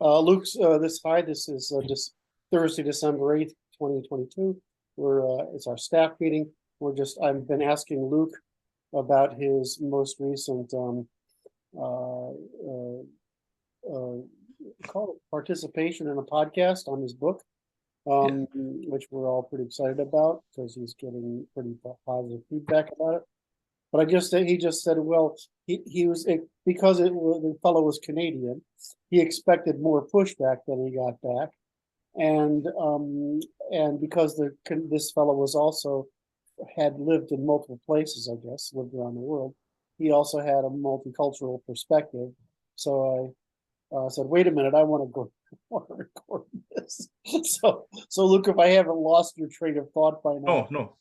Luke's this is just Thursday, December 8th, 2022. It's our staff meeting. I've been asking Luke about his most recent uh, uh, participation in a podcast on his book, which we're all pretty excited about because he's getting pretty positive feedback about it. But he just said, well, he was, because the fellow was Canadian, he expected more pushback than he got back, and because this fellow was also had lived in multiple places, I guess, lived around the world, he also had a multicultural perspective. So I said, wait a minute, I want to record this. So Luke, if I haven't lost your train of thought by now. Oh, no.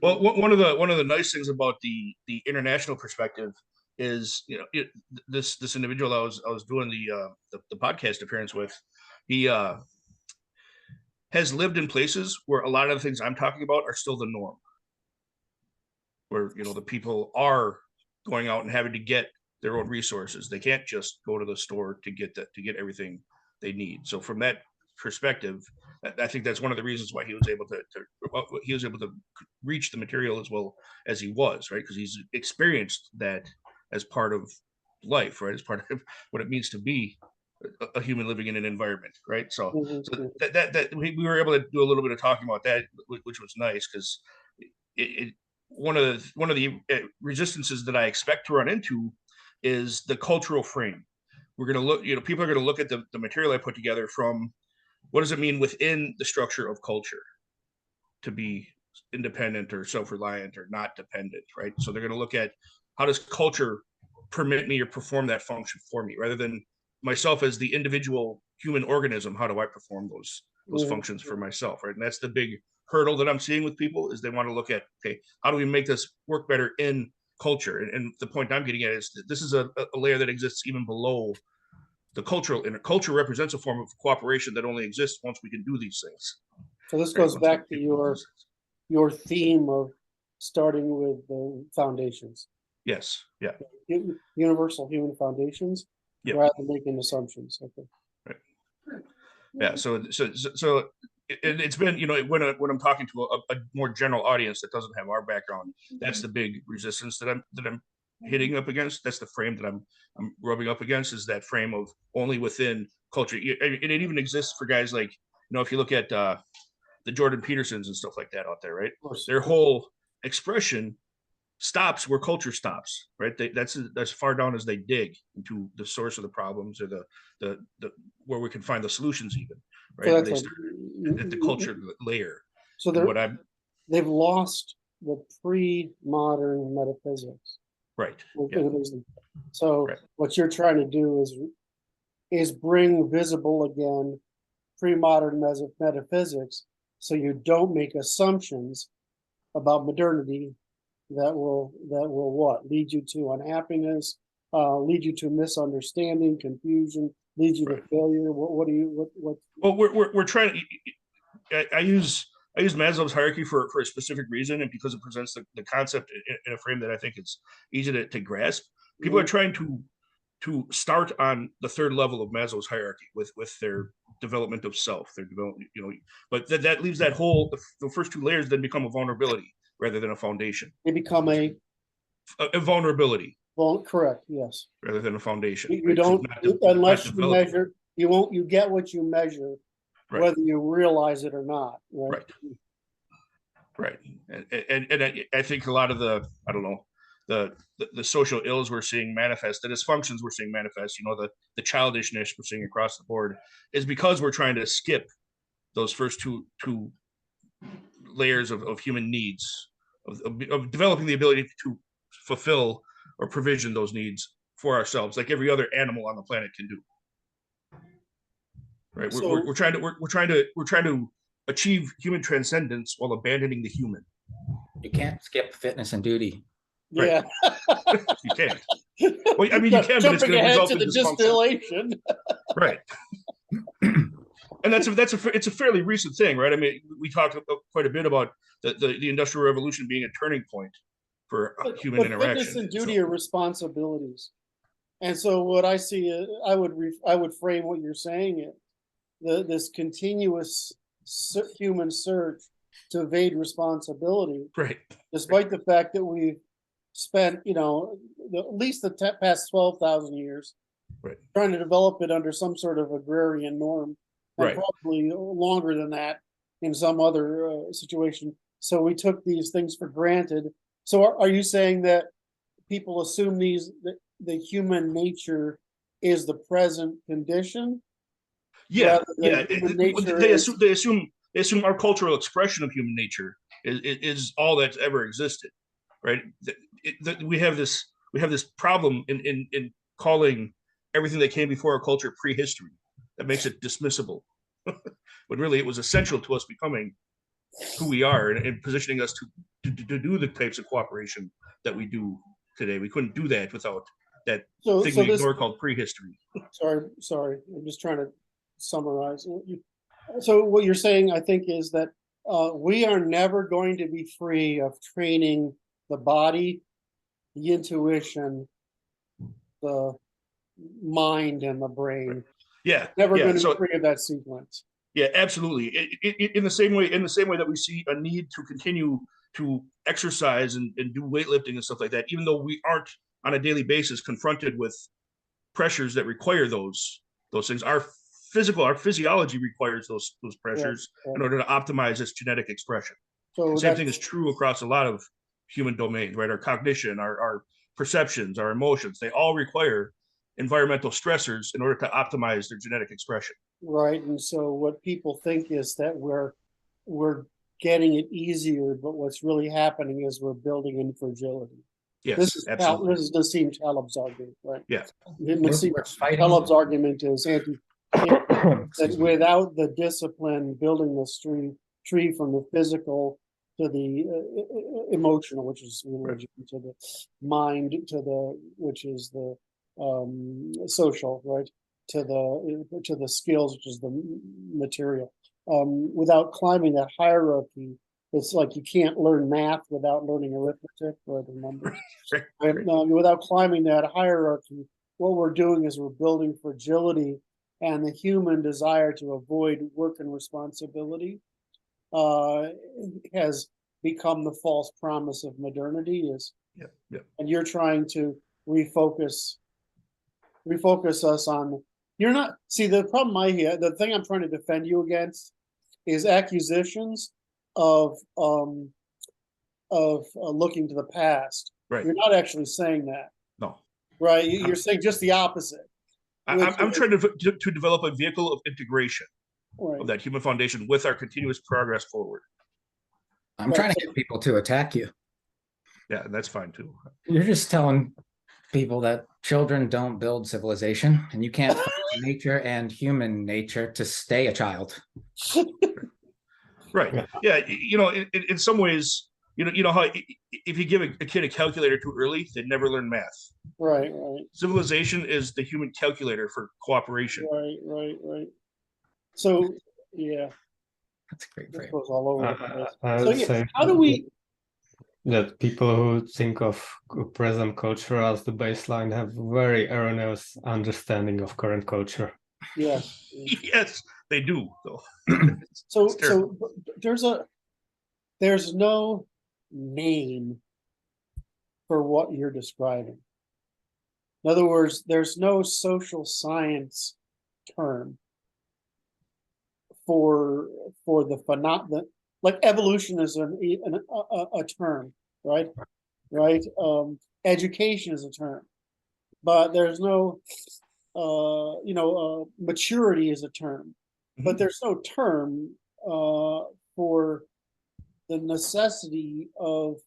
Well, one of the nice things about the international perspective is, this individual I was doing the podcast appearance with, he has lived in places where a lot of the things I'm talking about are still the norm, where the people are going out and having to get their own resources. They can't just go to the store to get everything they need. So from that perspective, I think that's one of the reasons why he was able to reach the material as well as he was, right? Because he's experienced that as part of life, right? As part of what it means to be a human living in an environment, right? So, that we were able to do a little bit of talking about that, which was nice, because one of the resistances that I expect to run into is the cultural frame. We're going to look, people are going to look at the material I put together from what does it mean within the structure of culture to be independent or self-reliant or not dependent, right? So they're going to look at how does culture permit me or perform that function for me, rather than myself as the individual human organism. How do I perform those functions for myself, right? And that's the big hurdle that I'm seeing with people, is they want to look at, okay, how do we make this work better in culture? And the point I'm getting at is that this is a layer that exists even below the cultural. And culture represents a form of cooperation that only exists once we can do these things. So this goes back to your theme of starting with the foundations. Yes. Yeah. Universal human foundations, rather than making assumptions. Okay. Right. Yeah. So it's been, when I'm talking to a more general audience that doesn't have our background, that's the big resistance that I'm hitting up against. That's the frame that I'm rubbing up against, is that frame of only within culture. And it even exists for guys like, if you look at the Jordan Petersons and stuff like that out there, right? Their whole expression stops where culture stops, right? That's far down as they dig into the source of the problems, or the where we can find the solutions, even, right? So they start at the culture layer. So they've lost the pre-modern metaphysics, right? Yeah. So what you're trying to do is bring visible again pre-modern metaphysics, so you don't make assumptions about modernity that will what lead you to unhappiness, lead you to misunderstanding, confusion, lead you to failure. What? Well, we're trying to. I use Maslow's hierarchy for a specific reason, and because it presents the concept in a frame that I think it's easy to grasp. People are trying to start on the third level of Maslow's hierarchy with their development of self, their development, but that leaves that whole, the first two layers then become a vulnerability rather than a foundation. They become a vulnerability. Well, correct. Yes. Rather than a foundation. You don't, unless you measure, you get what you measure, whether you realize it or not. Right. Right. And I think a lot of the social ills we're seeing manifest, the dysfunctions we're seeing manifest, the childishness we're seeing across the board, is because we're trying to skip those first two layers of human needs, of developing the ability to fulfill or provision those needs for ourselves, like every other animal on the planet can do. Right. So, we're trying to achieve human transcendence while abandoning the human. You can't skip fitness and duty. Yeah. Right. You can't. Well, I mean, you can, but it's going to result in distillation. Right. And it's a fairly recent thing, right? I mean, we talked quite a bit about the Industrial Revolution being a turning point for human interaction. Fitness and duty are responsibilities. And so what I see, I would frame what you're saying it, this continuous human search to evade responsibility, Right. despite the fact that we've spent, at least the past 12,000 years Right. trying to develop it under some sort of agrarian norm, and Right. probably longer than that in some other situation. So we took these things for granted. So are you saying that people assume the human nature is the present condition? Yeah, rather than yeah. human nature They is- assume our cultural expression of human nature is all that's ever existed, right? We have this problem in calling everything that came before our culture prehistory. That makes it dismissible, but really it was essential to us becoming who we are and positioning us to do the types of cooperation that we do today. We couldn't do that without that thing we ignore called prehistory. Sorry. I'm just trying to summarize. So what you're saying, I think, is that we are never going to be free of training the body, the intuition, the mind, and the brain. Yeah, Never yeah. going to So be free of that sequence. yeah, absolutely. In the same way that we see a need to continue to exercise and do weightlifting and stuff like that, even though we aren't on a daily basis confronted with pressures that require those things. Our physiology requires those pressures in order to optimize its genetic expression. So the same thing is true across a lot of human domains, right? Our cognition, our perceptions, our emotions, they all require environmental stressors in order to optimize their genetic expression. Right. And so what people think is that we're getting it easier, but what's really happening is we're building in fragility. Yes, absolutely. This is Nassim Taleb's argument, right? Yeah. Nassim Taleb's argument is that without the discipline building this tree from the physical to the emotional, which is religion, to the mind, which is the social, right? To the skills, which is the material. Without climbing that hierarchy, it's like you can't learn math without learning arithmetic or the numbers. Without climbing that hierarchy, what we're doing is we're building fragility, and the human desire to avoid work and responsibility has become the false promise of modernity. And you're trying to refocus us on. You're not. See, the problem the thing I'm trying to defend you against is accusations of looking to the past. Right. You're not actually saying that. No. Right. You're saying just the opposite. I'm trying to develop a vehicle of integration right. of that human foundation with our continuous progress forward. I'm trying to get people to attack you. Yeah, and that's fine too. You're just telling people that children don't build civilization, and you can't find nature and human nature to stay a child. Right. Yeah. In some ways, how if you give a kid a calculator too early, they'd never learn math. Right. Civilization is the human calculator for cooperation. Right. So, yeah. That's a great frame. Goes all over the place. I would say how do we... that people who think of present culture as the baseline have very erroneous understanding of current culture. Yes. Yes, they do, though. So there's no name for what you're describing. In other words, there's no social science term for the phenomenon. Like evolution is a term, right? Education is a term, but there's no, maturity is a term, but there's no term for the necessity of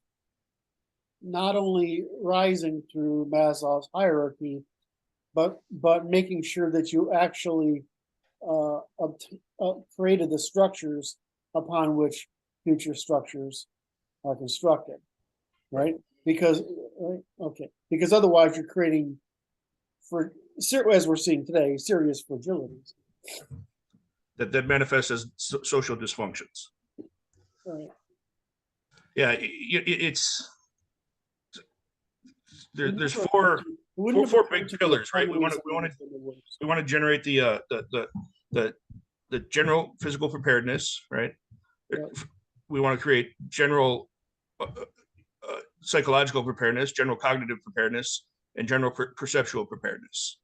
not only rising through Maslow's hierarchy, but making sure that you actually created the structures upon which future structures are constructed, right? Because otherwise you're creating, as we're seeing today, serious fragilities that manifests as social dysfunctions. Right. Yeah, there's four Wouldn't four it be big to be pillars, right? We permanent want to solution that works? we want to generate the general physical preparedness, right? Yeah. We want to create general psychological preparedness, general cognitive preparedness, and general perceptual preparedness.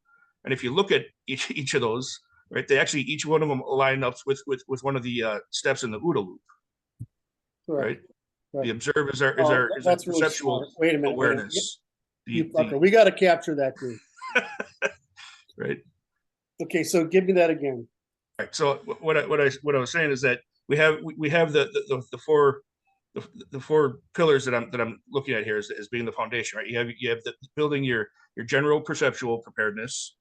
And if you look at each of those, right, they actually each one of them line up with one of the steps in the OODA loop, right? Right. The observe is our That's really perceptual smart. Wait a minute. awareness. You fucker. We got to capture that too. Right. Okay, so give me that again. Right. So what I was saying is that we have the four pillars that I'm looking at here as being the foundation, right? You have the building your general perceptual preparedness,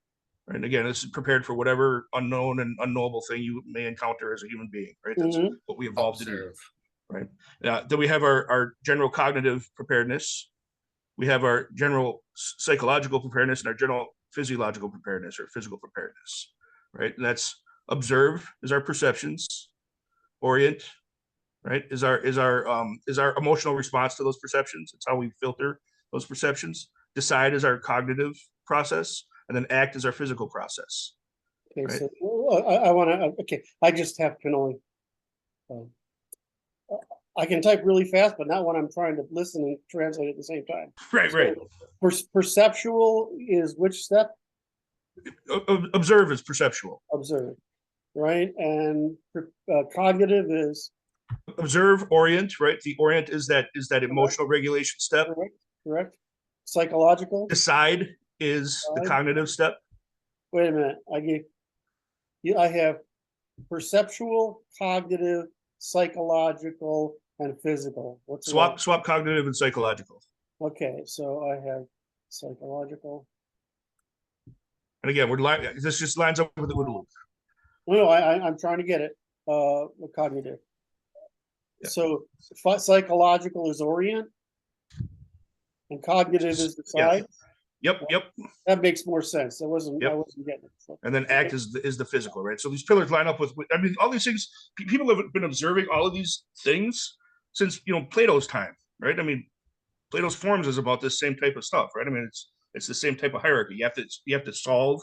right? And again, this is prepared for whatever unknown and unknowable thing you may encounter as a human being, right? That's what we evolved to do, right? Then we have our general cognitive preparedness. We have our general psychological preparedness and our general physiological preparedness or physical preparedness, right? And that's observe is our perceptions, orient, right, is our emotional response to those perceptions. It's how we filter those perceptions. Decide is our cognitive process, and then act is our physical process. Okay, right? so I want to. Okay, I just have can only. I can type really fast, but not when I'm trying to listen and translate at the same time. Right, right. Perceptual is which step? Observe is perceptual. Observe, right? And cognitive is observe, orient, right? The orient is that emotional regulation step. Correct. Psychological. Decide is the cognitive step. Wait a minute. I have perceptual, cognitive, psychological, and physical. What's swap cognitive and psychological. Okay, so I have psychological. And again, this just lines up with the OODA loop. No, I'm trying to get it. Cognitive. Yeah. So psychological is orient, and cognitive is decide. Yep. That makes more sense. I wasn't getting it. So. And then act is the physical, right? So these pillars line up with. I mean, all these things. People have been observing all of these things since Plato's time, right? I mean, Plato's Forms is about this same type of stuff, right? I mean, it's the same type of hierarchy. You have to solve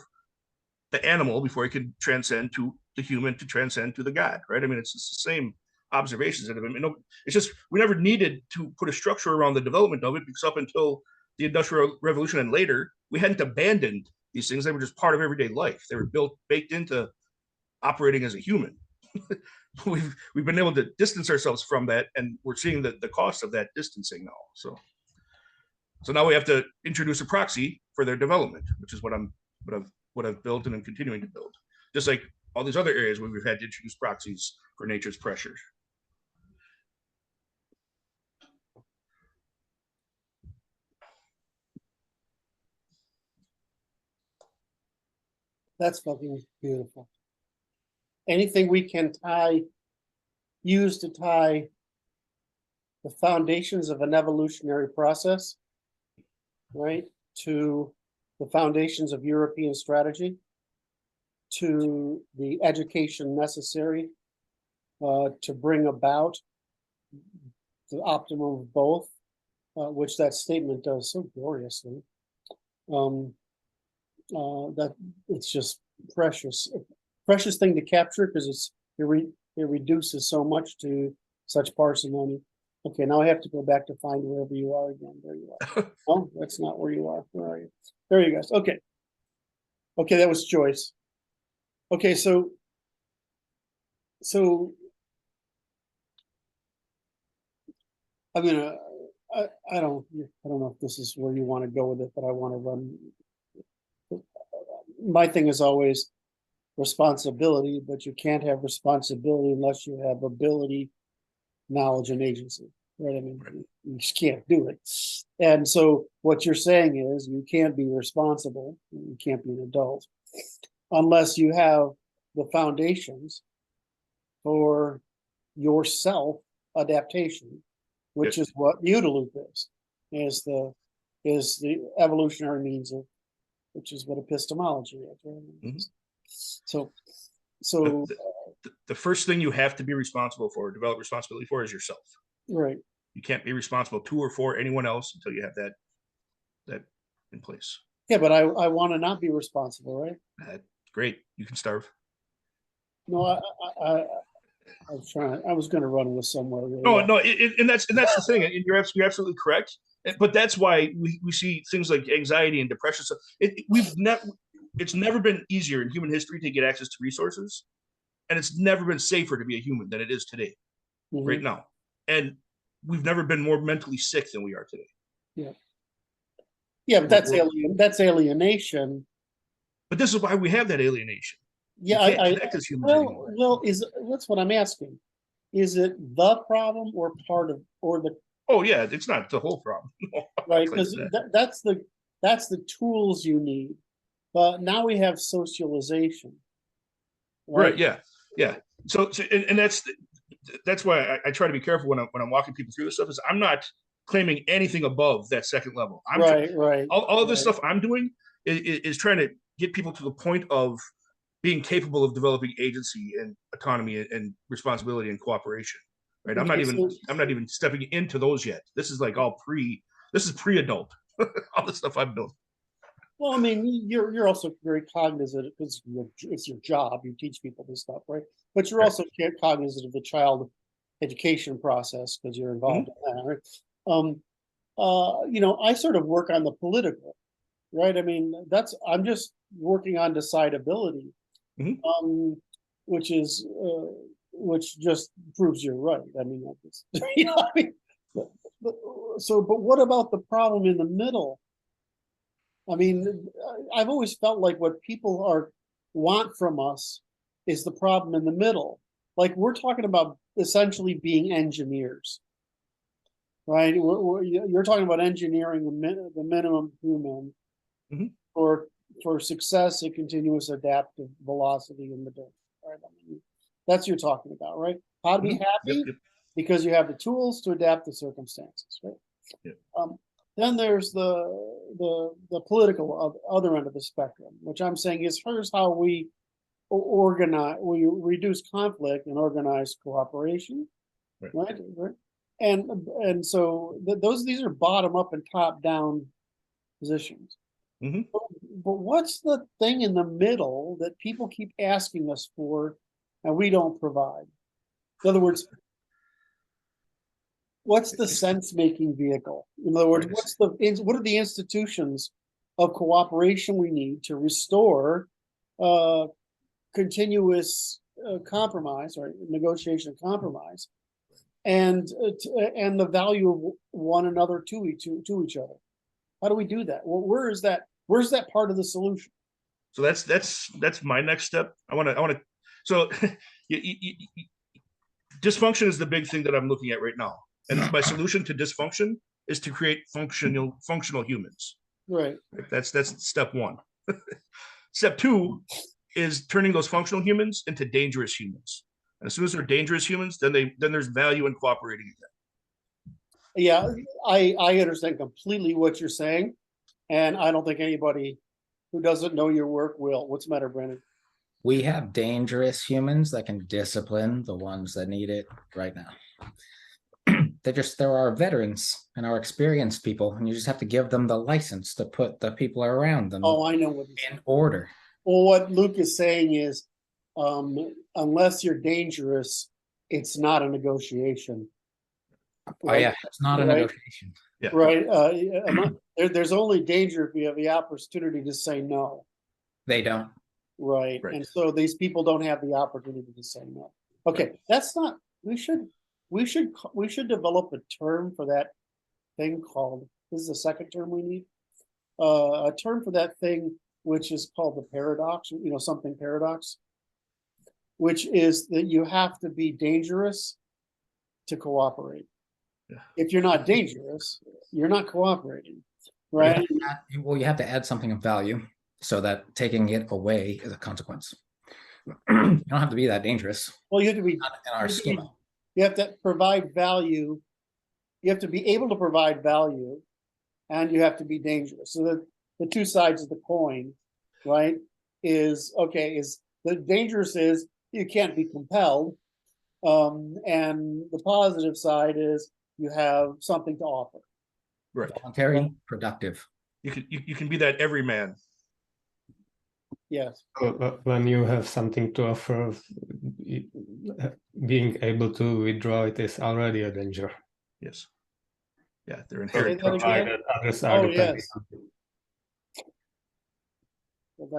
the animal before you can transcend to the human, to transcend to the God, right? I mean, it's the same observations that have been. It's just we never needed to put a structure around the development of it because up until the Industrial Revolution and later, we hadn't abandoned these things. They were just part of everyday life. They were baked into operating as a human. We've been able to distance ourselves from that, and we're seeing the cost of that distancing now. So now we have to introduce a proxy for their development, which is what I've built and I'm continuing to build. Just like all these other areas where we've had to introduce proxies for nature's pressures. That's fucking beautiful. Anything we can use to tie the foundations of an evolutionary process, right, to the foundations of European strategy, to the education necessary to bring about the optimum of both, which that statement does so gloriously. That it's just precious thing to capture because it reduces so much to such parsimony. Okay, now I have to go back to find wherever you are again. There you are. No, that's not where you are. Where are you? There you guys. Okay, that was Joyce. Okay, so I'm gonna. I don't know if this is where you want to go with it, but I want to run. My thing is always responsibility, but you can't have responsibility unless you have ability, knowledge, and agency. Right? I mean, you just can't do it. And so what you're saying is you can't be responsible, you can't be an adult, unless you have the foundations for your self-adaptation, which is what the OODA loop is the evolutionary means of, which is what epistemology is. Right? So the first thing you have to be responsible for, develop responsibility for, is yourself. Right. You can't be responsible to or for anyone else until you have that in place. Yeah, but I want to not be responsible, right? Great, you can starve. No, I was trying. I was going to run with somewhere. Really No, well. no, and that's the thing, and you're absolutely correct. But that's why we see things like anxiety and depression. So it's never been easier in human history to get access to resources, and it's never been safer to be a human than it is today, right now. And we've never been more mentally sick than we are today. Yeah. Yeah, but that's alienation. But this is why we have that alienation. Yeah, we can't connect as humans anymore. Well, that's what I'm asking. Is it the problem or part of the? Oh yeah, it's not the whole problem. Right, because that's the tools you need. But now we have socialization. Right. Yeah. So and that's why I try to be careful when I'm walking people through this stuff. Is I'm not claiming anything above that second level. Right. All of this stuff I'm doing is trying to get people to the point of being capable of developing agency and autonomy and responsibility and cooperation. Right. I'm not even stepping into those yet. This is like this is pre-adult. All the stuff I'm doing. Well, I mean, you're also very cognizant because it's your job. You teach people this stuff, right? But you're also cognizant of the child education process because you're involved in that, right? I sort of work on the political, right? I mean, I'm just working on decidability, which just proves you're right. I mean, but what about the problem in the middle? I mean, I've always felt like what people want from us is the problem in the middle. Like we're talking about essentially being engineers, right? You're talking about engineering the minimum human for success at continuous adaptive velocity in the day. Right? I mean, that's what you're talking about, right? How to be happy because you have the tools to adapt to circumstances, right? Yeah. Then there's the political other end of the spectrum, which I'm saying is here's how we reduce conflict and organize cooperation, right? And so these are bottom up and top down positions. But what's the thing in the middle that people keep asking us for and we don't provide? In other words, what's the sense-making vehicle? In other words, what are the institutions of cooperation we need to restore continuous compromise or negotiation and compromise, and the value of one another to each other? How do we do that? Well, where's that part of the solution? So that's my next step. I want to. So dysfunction is the big thing that I'm looking at right now. And my solution to dysfunction is to create functional humans. Right. That's step one. Step two is turning those functional humans into dangerous humans. And as soon as they're dangerous humans, then there's value in cooperating again. Yeah, I understand completely what you're saying, and I don't think anybody who doesn't know your work will. What's the matter, Brandon? We have dangerous humans that can discipline the ones that need it right now. There are veterans and our experienced people, and you just have to give them the license to put the people around them. Oh, I know what in order. Well, what Luke is saying is, unless you're dangerous, it's not a negotiation. Right? Oh yeah, it's not a negotiation. Yeah. Right. There's only danger if you have the opportunity to say no. They don't. Right. And so these people don't have the opportunity to say no. Okay, that's not. We should develop a term for that thing called. This is the second term we need. A term for that thing, which is called the paradox. Something paradox, which is that you have to be dangerous to cooperate. Yeah. If you're not dangerous, you're not cooperating, right? You have to add something of value so that taking it away is a consequence. You don't have to be that dangerous. Well, you have to be not in our schema. You have to provide value. You have to be able to provide value, and you have to be dangerous. So the two sides of the coin, right? Is the dangerous is you can't be compelled, and the positive side is you have something to offer. Right. Voluntary, productive. you can be that everyman. Yes. When you have something to offer, being able to withdraw it is already a danger. Yes. Yeah, they're Say inherent. that again? Provided others are Oh, depending yes. on you. Well,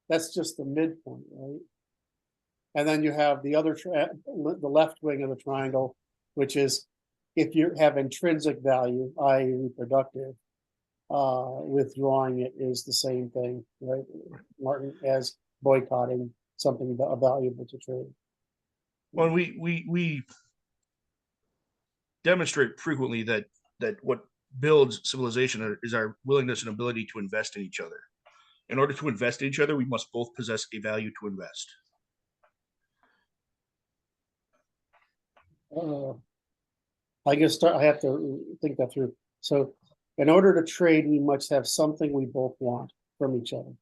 that's just the midpoint, right? And then you have the other, the left wing of the triangle, which is if you have intrinsic value, i.e. reproductive, withdrawing it is the same thing, right, Martin, as boycotting something valuable to trade. Well, we demonstrate frequently that what builds civilization is our willingness and ability to invest in each other. In order to invest in each other, we must both possess a value to invest. I guess I have to think that through. So in order to trade, we must have something we both want from each other.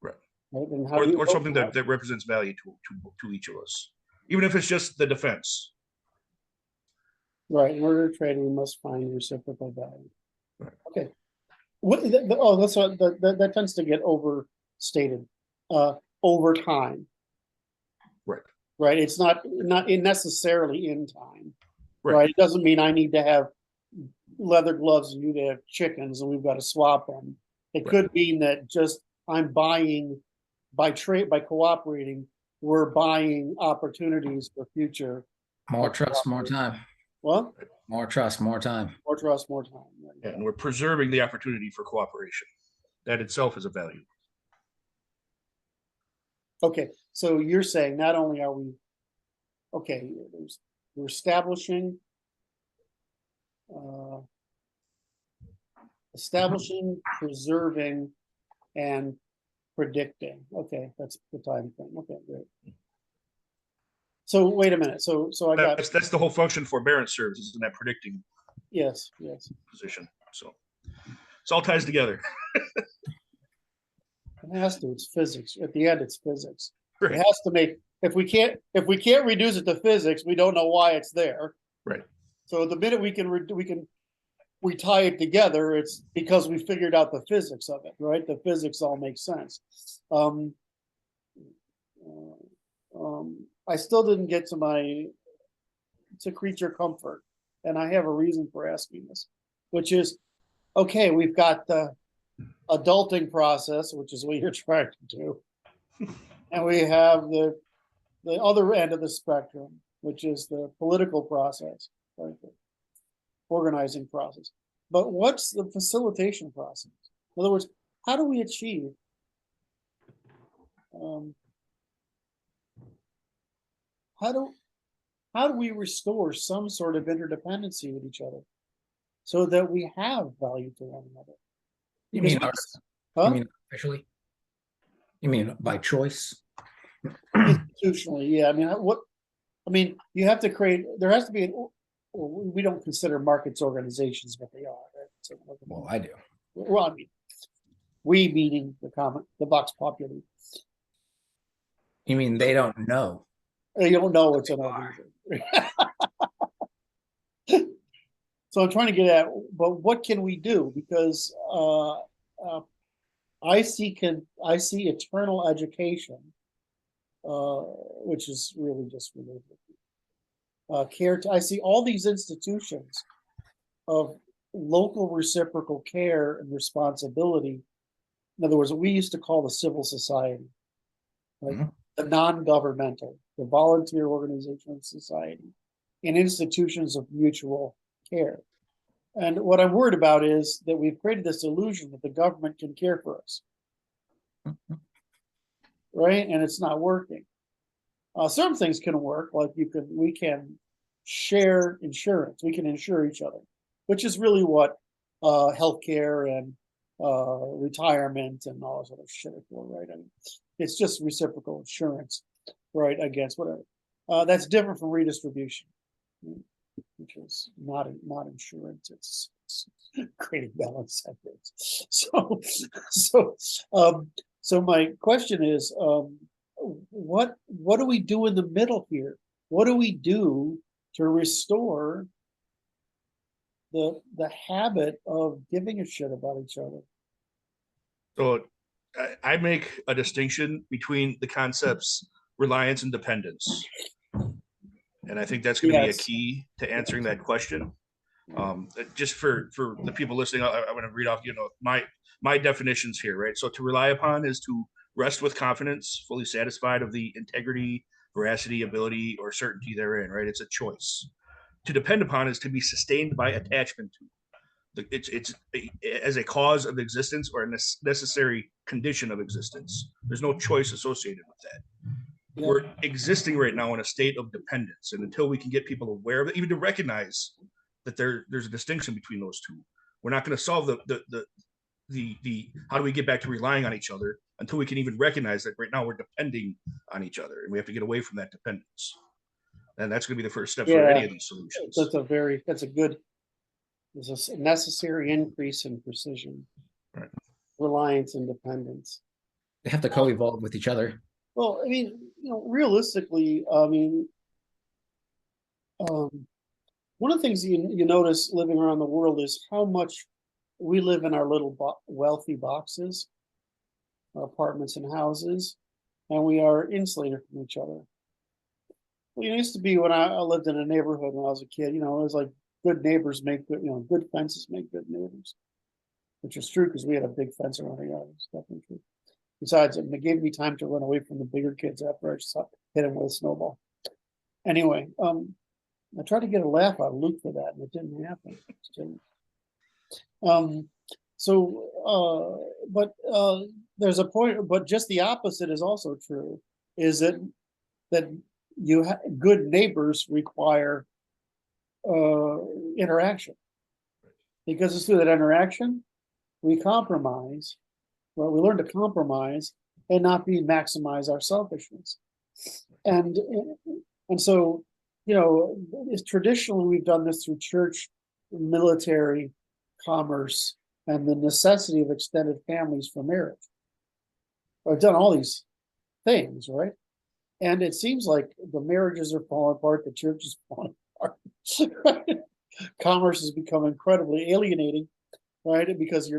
Right. And how or something that represents value to each of us, even if it's just the defense. Right. In order to trade, we must find reciprocal value. Right. Okay. That's what that tends to get overstated. Over time. Right. Right. It's not necessarily in time. Right. Right. It doesn't mean I need to have leather gloves and you to have chickens and we've got to swap them. It could mean that just I'm buying by cooperating, we're buying opportunities for future. More trust, more time. What? More trust, more time. More trust, more time. Yeah, and we're preserving the opportunity for cooperation. That itself is a value. Okay, so you're saying not only are we, okay, we're establishing, preserving, and predicting. Okay, that's the time frame. Okay, great. So wait a minute. So I got that's the whole function forbearance serves, is in that predicting yes position. So it's all ties together. It has to. It's physics. At the end, it's physics. Right. It has to make. If we can't reduce it to physics, we don't know why it's there. Right. So the minute we tie it together, it's because we figured out the physics of it, right? The physics all makes sense. I still didn't get to creature comfort, and I have a reason for asking this, which is, okay, we've got the adulting process, which is what you're trying to do, and we have the other end of the spectrum, which is the political process, right? The organizing process. But what's the facilitation process? In other words, how do we achieve how do we restore some sort of interdependency with each other so that we have value to one another? You mean, huh? You mean officially? You mean by choice? Institutionally, yeah. I mean, you have to create. There has to be we don't consider markets organizations, but they are. Right? So, well, I do. Well, I mean, we meaning the vox populi. You mean they don't know? You don't know it's an organization. So I'm trying to get at, but what can we do? Because I see eternal education, which is really just related. I see all these institutions of local reciprocal care and responsibility. In other words, what we used to call the civil society, right? Mm-hmm. The non-governmental, the volunteer organization of society, and institutions of mutual care. And what I'm worried about is that we've created this illusion that the government can care for us, right? And it's not working. Some things can work, like we can share insurance. We can insure each other, which is really what healthcare and retirement and all this other shit for, right? I mean, it's just reciprocal insurance, right? Against whatever. That's different from redistribution, which is not insurance. It's creating balance efforts. So my question is, what do we do in the middle here? What do we do to restore the habit of giving a shit about each other. So I make a distinction between the concepts reliance and dependence. And I think that's going to be a key to answering that question. Just for the people listening, I want to read off, my definitions here, right? So to rely upon is to rest with confidence, fully satisfied of the integrity, veracity, ability, or certainty therein, right? It's a choice. To depend upon is to be sustained by attachment to. It's as a cause of existence or a necessary condition of existence. There's no choice associated with that. Yep. We're existing right now in a state of dependence, and until we can get people aware of it, even to recognize that there's a distinction between those two, we're not going to solve the how do we get back to relying on each other until we can even recognize that right now we're depending on each other, and we have to get away from that dependence. And that's going to be the first step for any of these solutions. There's a necessary increase in precision, right? Reliance and dependence. They have to co-evolve with each other. Well, I mean, realistically, I mean, one of the things you notice living around the world is how much we live in our little wealthy boxes, our apartments and houses, and we are insulated from each other. Well, it used to be when I lived in a neighborhood when I was a kid, it was like good neighbors make good, good fences make good neighbors, which is true because we had a big fence around our yard. It's definitely true. Besides, it gave me time to run away from the bigger kids after I just hit them with a snowball. Anyway, I tried to get a laugh out of Luke for that, and it didn't happen. But there's a point, but just the opposite is also true, is that good neighbors require interaction, because it's through that interaction we compromise. Well, we learn to compromise and not maximize our selfishness, and so it's traditionally we've done this through church, military, commerce, and the necessity of extended families for marriage. I've done all these things, right? And it seems like the marriages are falling apart, the church is falling apart. Right? Commerce has become incredibly alienating, right? Because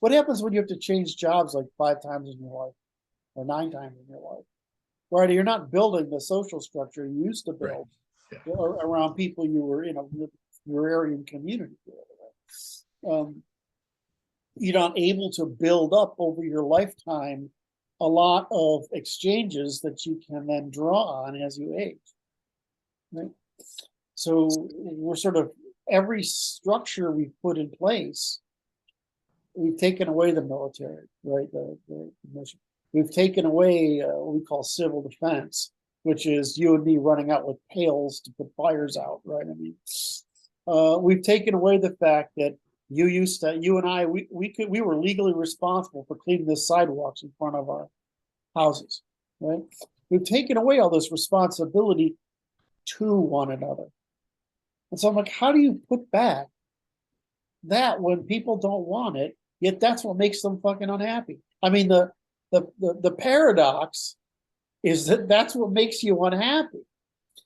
what happens when you have to change jobs like 5 times in your life or 9 times in your life? Right? You're not building the social structure you used to build around people you were in your area community. You're not able to build up over your lifetime a lot of exchanges that you can then draw on as you age. Right? So we're sort of, every structure we've put in place, we've taken away the military, right? The mission. We've taken away what we call civil defense, which is you and me running out with pails to put fires out, right? I mean, we've taken away the fact that you and I, we were legally responsible for cleaning the sidewalks in front of our houses, right? We've taken away all this responsibility to one another. And so I'm like, how do you put back that when people don't want it, yet that's what makes them fucking unhappy? I mean, the paradox is that that's what makes you unhappy.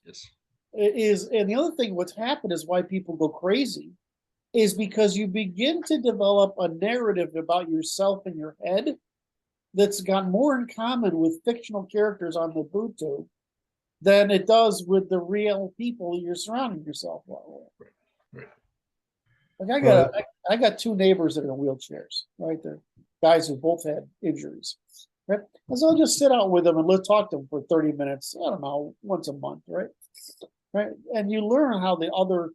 Yes. And the other thing, what's happened is why people go crazy is because you begin to develop a narrative about yourself in your head that's got more in common with fictional characters on the boot tube than it does with the real people you're surrounding yourself with. Right. Like I got 2 neighbors that are in wheelchairs, right? They're guys who both had injuries, right? And so I'll just sit out with them and let's talk to them for 30 minutes, I don't know, once a month, right? Right. And you learn how the other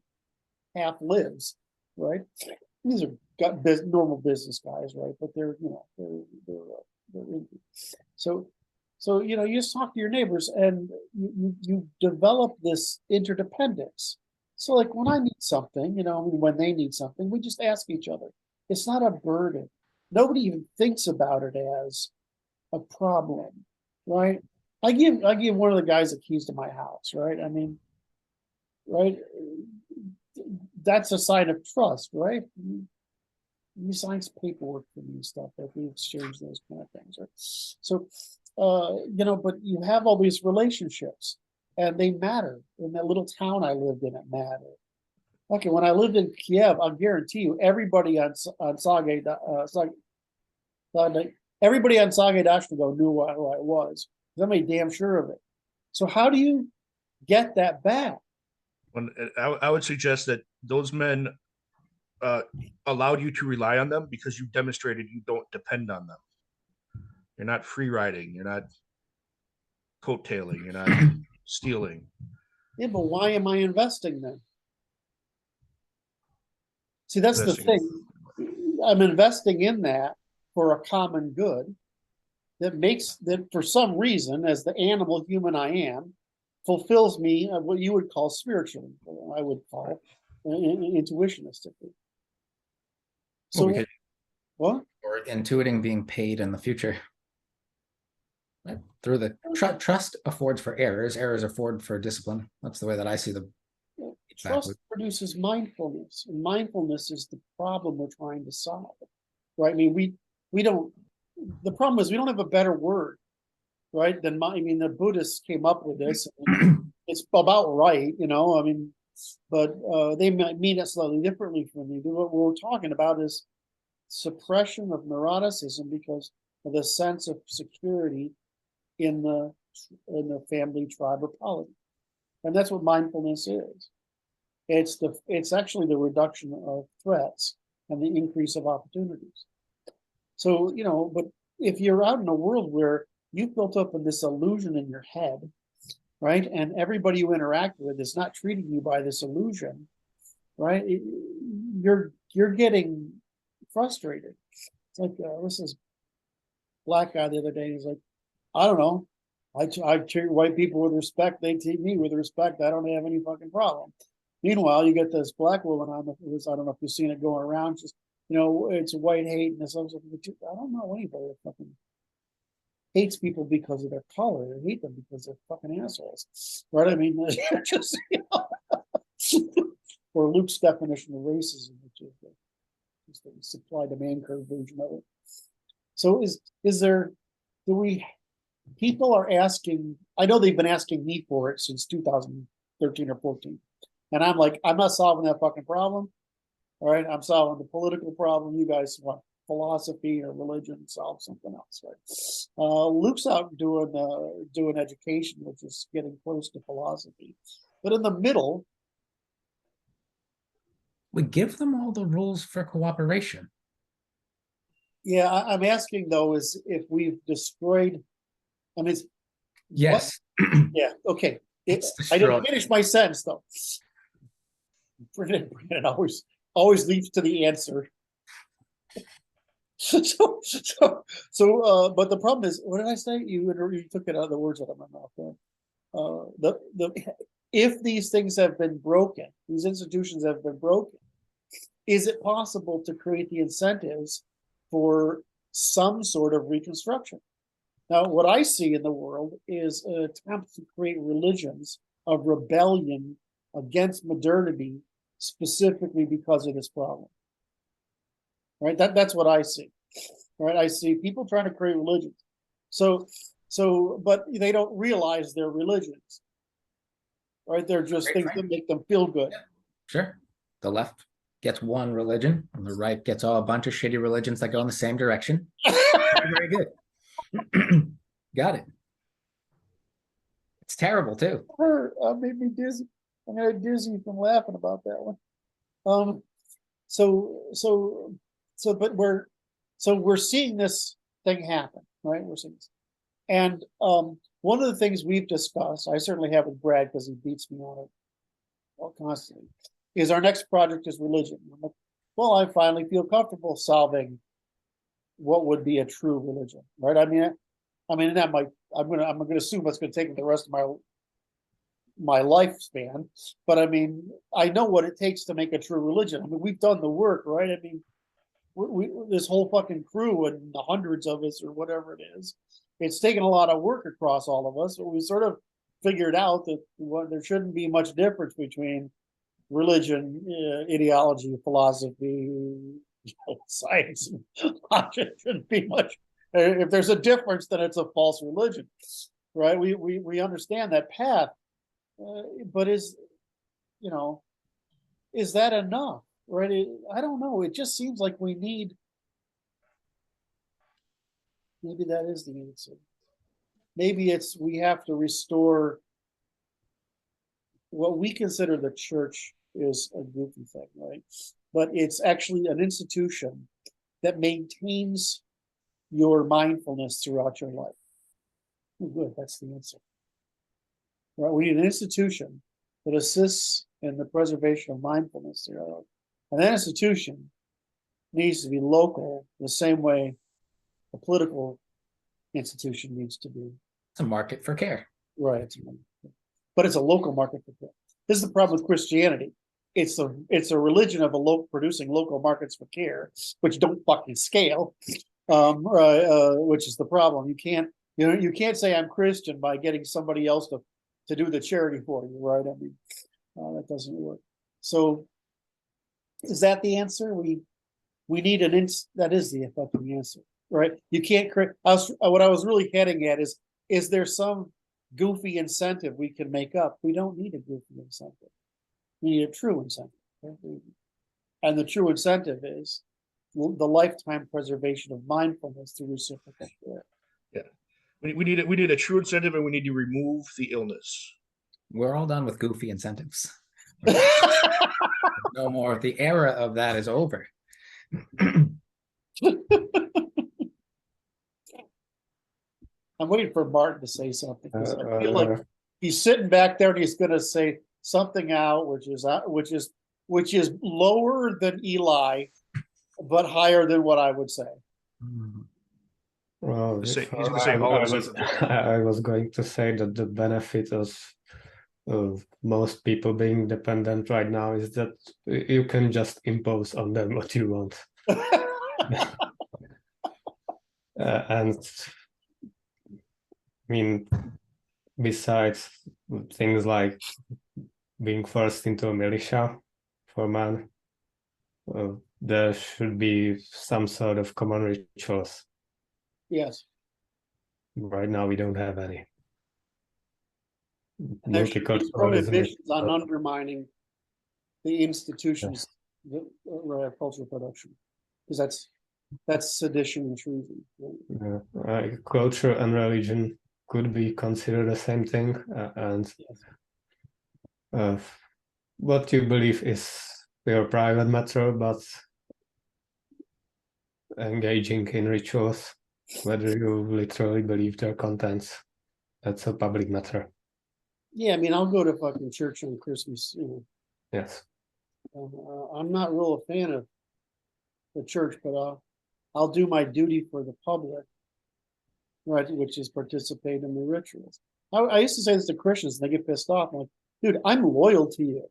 half lives, right? These are normal business guys, right? But they're so you just talk to your neighbors and you develop this interdependence. So like when I need something, when they need something, we just ask each other. It's not a burden. Nobody even thinks about it as a problem, right? I give one of the guys the keys to my house, right? I mean, right? That's a sign of trust, right? He signs paperwork for me and stuff, like we exchange those kind of things, right? So, but you have all these relationships and they matter. In that little town I lived in, it mattered. Okay, when I lived in Kiev, I'll guarantee you, everybody on everybody on Sage-Dashnago knew who I was. I made damn sure of it. So how do you get that back? When I would suggest that those men allowed you to rely on them because you demonstrated you don't depend on them. You're not free riding. You're not coattailing. You're not stealing. Yeah, but why am I investing then? See, that's the thing. I'm investing in that for a common good that makes that for some reason, as the animal human I am, fulfills me what you would call spiritually, I would call intuitionistically. So, Well, what? Or intuiting being paid in the future. Right? Through the trust affords for errors afford for discipline. That's the way that I see the trust produces mindfulness, and mindfulness is the problem we're trying to solve. Right? I mean, we don't. The problem is we don't have a better word, right? Than I mean, the Buddhists came up with this. It's about right, you know. I mean, but they might mean it slightly differently from me. But what we're talking about is suppression of neuroticism because of the sense of security in the family, tribe, or polity, and that's what mindfulness is. It's actually the reduction of threats and the increase of opportunities. So, you know, but if you're out in a world where you've built up this illusion in your head, right, and everybody you interact with is not treating you by this illusion, right, you're getting frustrated. It's like this is black guy the other day. He's like, I don't know. I treat white people with respect. They treat me with respect. I don't have any fucking problem. Meanwhile, you get this black woman on this. I don't know if you've seen it going around. Just, you know, it's white hate and this. I don't know anybody that fucking hates people because of their color. They hate them because they're fucking assholes, right? I mean, just, you know, or Luke's definition of racism, which is the supply demand curve version of it. So is there? People are asking. I know they've been asking me for it since 2013 or 14. And I'm like, I'm not solving that fucking problem. All right. I'm solving the political problem. You guys want philosophy or religion, solve something else, right? Luke's out doing education, which is getting close to philosophy. But in the middle, we give them all the rules for cooperation. Yeah, I'm asking though, is if we've destroyed, I mean, yes. Yeah, okay. I didn't finish my sentence though. Brandon always leads to the answer. But the problem is, what did I say? You took it out of the words out of my mouth. If these things have been broken, these institutions have been broken, is it possible to create the incentives for some sort of reconstruction? Now, what I see in the world is an attempt to create religions of rebellion against modernity, specifically because of this problem. Right? That's what I see. Right? I see people trying to create religions. So, but they don't realize they're religions. Right? They're just things that make them feel good. Yeah. Sure. The left gets one religion, and the right gets a bunch of shitty religions that go in the same direction. Very, very good. Got it. It's terrible too. Made me dizzy. I'm gonna dizzy from laughing about that one. But we're seeing this thing happen, right? We're seeing this, and one of the things we've discussed, I certainly have with Brad because he beats me on it constantly, is our next project is religion. I'm like, well, I finally feel comfortable solving what would be a true religion, right? I mean, that might. I'm gonna assume it's gonna take the rest of my lifespan, but I mean, I know what it takes to make a true religion. I mean, we've done the work, right? I mean, we this whole fucking crew and the hundreds of us or whatever it is, it's taken a lot of work across all of us. But we sort of figured out that there shouldn't be much difference between religion, ideology, philosophy, science, logic. Shouldn't be much. If there's a difference, then it's a false religion, right? We understand that path, but is is that enough, right? I don't know. It just seems like we need. Maybe that is the answer. Maybe it's we have to restore what we consider the church is a goofy thing, right? But it's actually an institution that maintains your mindfulness throughout your life. Oh, good, that's the answer. Right, we need an institution that assists in the preservation of mindfulness throughout our life. And that institution needs to be local the same way a political institution needs to be. It's a market for care. Right. But it's a local market for care. This is the problem with Christianity. It's a religion of producing local markets for care, which don't fucking scale. Which is the problem. You can't say I'm Christian by getting somebody else to do the charity for you, right? I mean, that doesn't work. So, is that the answer? We need that is the effective answer, right? You can't create. What I was really heading at is there some goofy incentive we can make up? We don't need a goofy incentive. We need a true incentive, right? And the true incentive is the lifetime preservation of mindfulness through reciprocal care. Yeah, we need a true incentive, and we need to remove the illness. We're all done with goofy incentives. No more. The era of that is over. I'm waiting for Martin to say something because I feel like he's sitting back there and he's going to say something out, which is lower than Eli, but higher than what I would say. Well, He's going to say all of us. I was going to say that the benefit of most people being dependent right now is that you can just impose on them what you want. And I mean, besides things like being forced into a militia for man, there should be some sort of common rituals. Yes. Right now, we don't have any. There should be prohibitions on undermining the institutions of cultural production, because that's sedition and treason. Right? Culture and religion could be considered the same thing, and what you believe is your private matter, but engaging in rituals, whether you literally believe their contents, that's a public matter. Yeah, I mean, I'll go to fucking church on Christmas. Yes. I'm not real a fan of the church, but I'll do my duty for the public, right? Which is participate in the rituals. I used to say this to Christians, and they get pissed off. I'm like, dude, I'm loyal to you,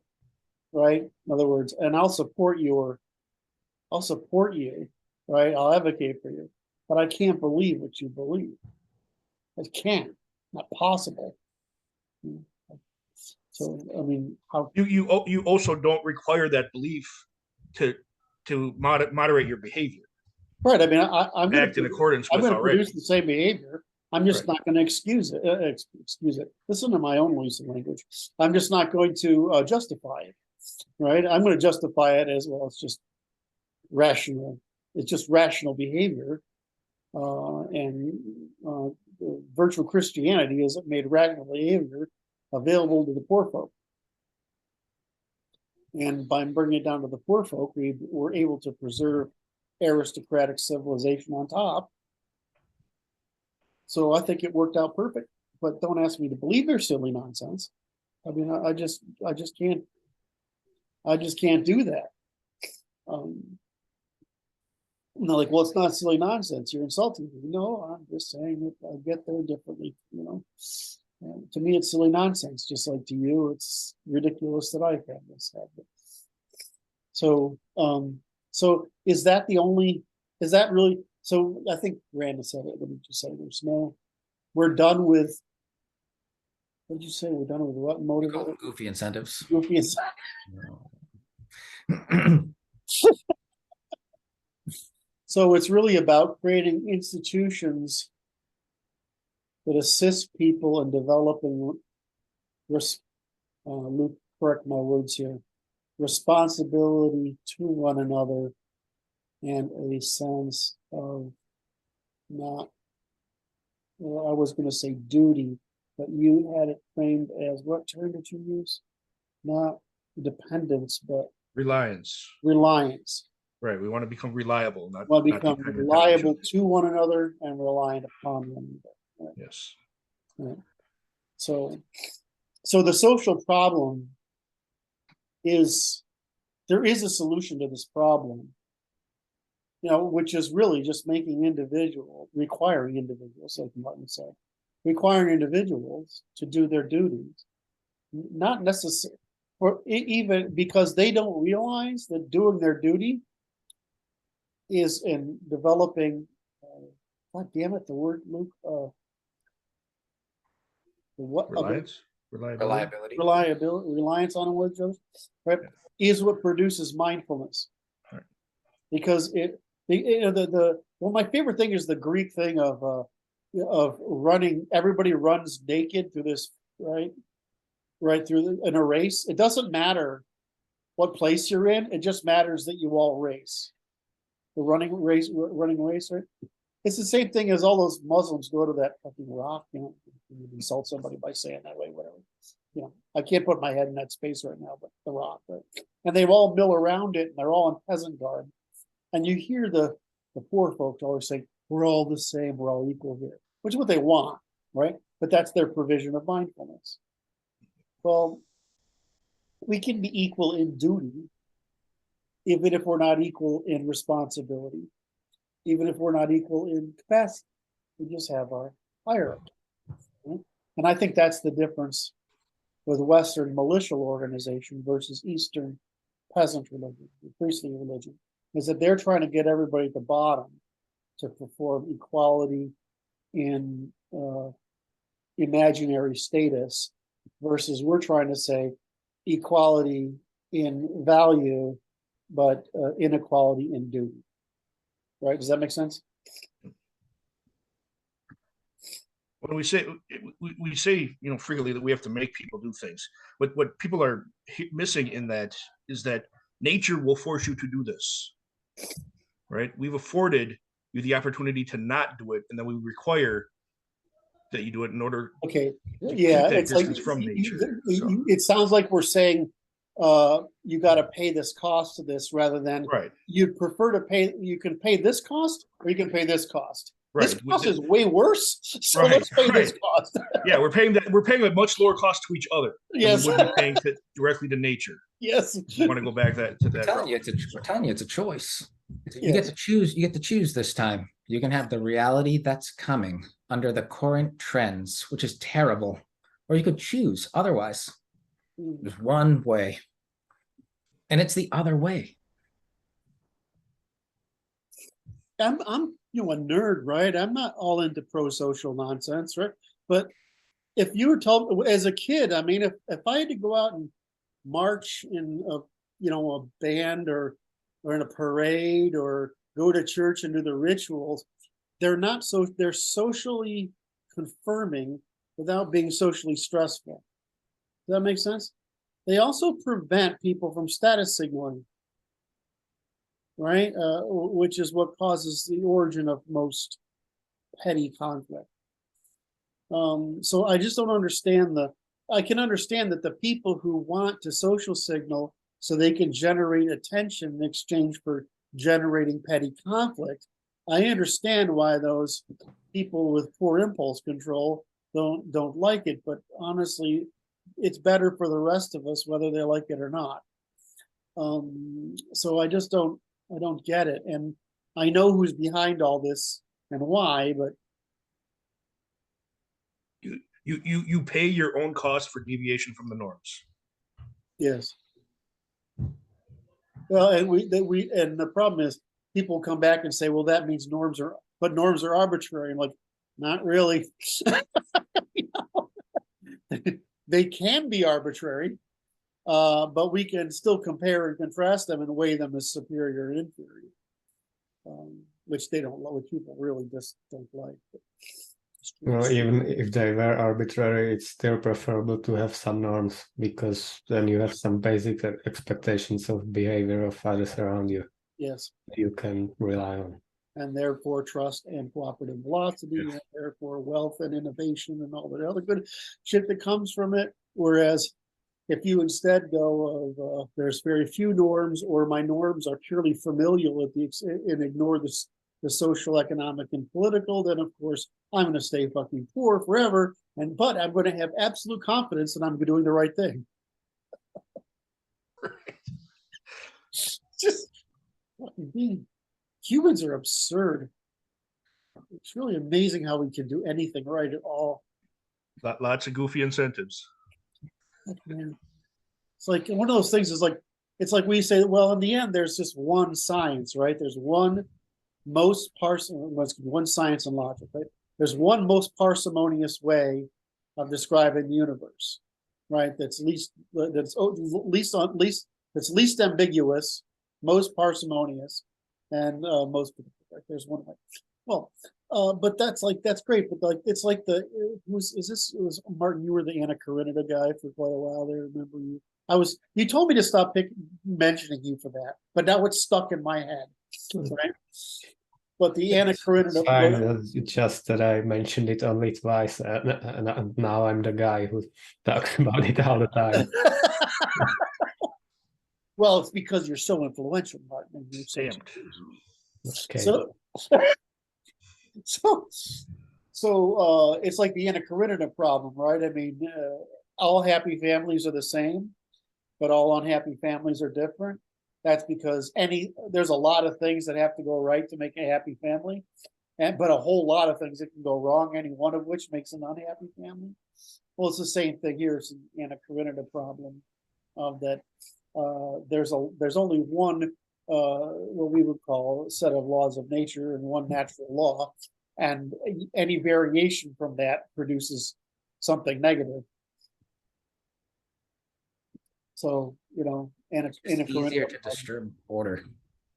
right? In other words, and I'll support you, right? I'll advocate for you, but I can't believe what you believe. I can't, not possible. So, I mean, how you also don't require that belief to moderate your behavior. Right. I mean, I'm going act in accordance with already. Produce the same behavior. I'm just not going to excuse it. Excuse it. Listen to my own use of language. I'm just not going to justify it. Right. I'm going to justify it as well. It's just rational. It's just rational behavior. Virtual Christianity has made rational behavior available to the poor folk. And by bringing it down to the poor folk, we were able to preserve aristocratic civilization on top. So I think it worked out perfect. But don't ask me to believe their silly nonsense. I mean, I just can't do that. And they're like, well, it's not silly nonsense. You're insulting me. No, I'm just saying that I get there differently. To me, it's silly nonsense. Just like to you, it's ridiculous that I've had this habit. So, is that the only? Is that really? So I think Randa said it. What did you say? There's no. We're done with. What did you say? We're done with what motive? Goofy incentives. Goofy incentives. So it's really about creating institutions that assist people in developing. Luke, correct my words here. responsibility to one another, and a sense of not, well, I was going to say duty, but you had it framed as, what term did you use? Not dependence, but Reliance. reliance. Right. We want to become reliable, not, Want to not become dependent on each reliable other. to one another and reliant upon one another. Yes. Right? So the social problem is, there is a solution to this problem, which is really just requiring individuals, like Martin said, requiring individuals to do their duties, not necessarily, or even because they don't realize that doing their duty is in developing, God damn it, the word, Luke, what Reliance. Reliability. reliance on one another, right, is what produces mindfulness. Right. Because well, my favorite thing is the Greek thing of running. Everybody runs naked through this, right through in a race. It doesn't matter what place you're in. It just matters that you all race. The running race, right? It's the same thing as all those Muslims go to that fucking rock, you insult somebody by saying that way, whatever. I can't put my head in that space right now, but the rock, right? And they all mill around it, and they're all in peasant garb. And you hear the poor folks always say, we're all the same, we're all equal here, which is what they want, right? But that's their provision of mindfulness. Well, we can be equal in duty, even if we're not equal in responsibility, even if we're not equal in capacity. We just have our hierarchy. Right? And I think that's the difference with Western militial organization versus Eastern peasant religion, priestly religion, is that they're trying to get everybody at the bottom to perform equality in imaginary status, versus we're trying to say equality in value, but inequality in duty. Right? Does that make sense? When we say freely that we have to make people do things, but what people are missing in that is that nature will force you to do this. Right? We've afforded you the opportunity to not do it, and then we require that you do it in order. Okay. To Yeah, keep that it's like distance from nature. It sounds like we're saying you got to pay this cost to this, rather than Right. you'd prefer to pay. You can pay this cost, or you can pay this cost. Right. This cost is way worse, so Right, let's pay this right. cost. Yeah, we're paying that. We're paying a much lower cost to each other. Yes. Than we would be paying directly to nature. Yes. We want to go back to that. We're telling you it's a choice. You Yes. get to choose. You get to choose this time. You can have the reality that's coming under the current trends, which is terrible, or you could choose otherwise. There's one way, and it's the other way. I'm a nerd, right? I'm not all into pro-social nonsense, right? But if you were told as a kid, I mean, if I had to go out and march in a band or in a parade, or go to church and do the rituals, they're socially confirming without being socially stressful. Does that make sense? They also prevent people from status signaling, right? Which is what causes the origin of most petty conflict. So I just don't understand I can understand that the people who want to social signal so they can generate attention in exchange for generating petty conflict, I understand why those people with poor impulse control don't like it, but honestly, it's better for the rest of us whether they like it or not. So I don't get it, and I know who's behind all this and why, but you pay your own cost for deviation from the norms. yes. Well, and the problem is people come back and say, well, that means norms are arbitrary. I'm like, not really. They can be arbitrary, but we can still compare and contrast them and weigh them as superior and inferior, which they don't, which people really just don't like. But it's true. Well, even if they were arbitrary, it's still preferable to have some norms, because then you have some basic expectations of behavior of others around you Yes, you can rely on. and therefore trust and cooperative velocity, and therefore wealth and innovation and all the other good shit that comes from it. Whereas if you instead go of there's very few norms, or my norms are purely familial and ignore the social, economic, and political, then of course I'm going to stay fucking poor forever. But I'm going to have absolute confidence that I'm doing the right thing. Just fucking being humans are absurd. It's really amazing how we can do anything right at all. Lots of goofy incentives. Man. It's like one of those things is like, it's like we say, well, in the end, there's just one science, right? There's one science and logic, right? There's one most parsimonious way of describing the universe, right? That's least ambiguous, most parsimonious, and most. Right? There's one way. Well, but that's great. But like, it's like it was Martin. You were the Anna Karenina guy for quite a while there. Remember you? You told me to stop mentioning you for that, but now it's stuck in my head, right? But the Anna Karenina. It's just that I mentioned it only twice, and now I'm the guy who talks about it all the time. Well, it's because you're so influential, Martin. Okay. So it's like the Anna Karenina problem, right? I mean, all happy families are the same, but all unhappy families are different. That's because there's a lot of things that have to go right to make a happy family, but a whole lot of things that can go wrong, any one of which makes an unhappy family. Well, it's the same thing here. It's an Anna Karenina problem of that. There's only one what we would call a set of laws of nature and one natural law, and any variation from that produces something negative. So, it's easier to disturb order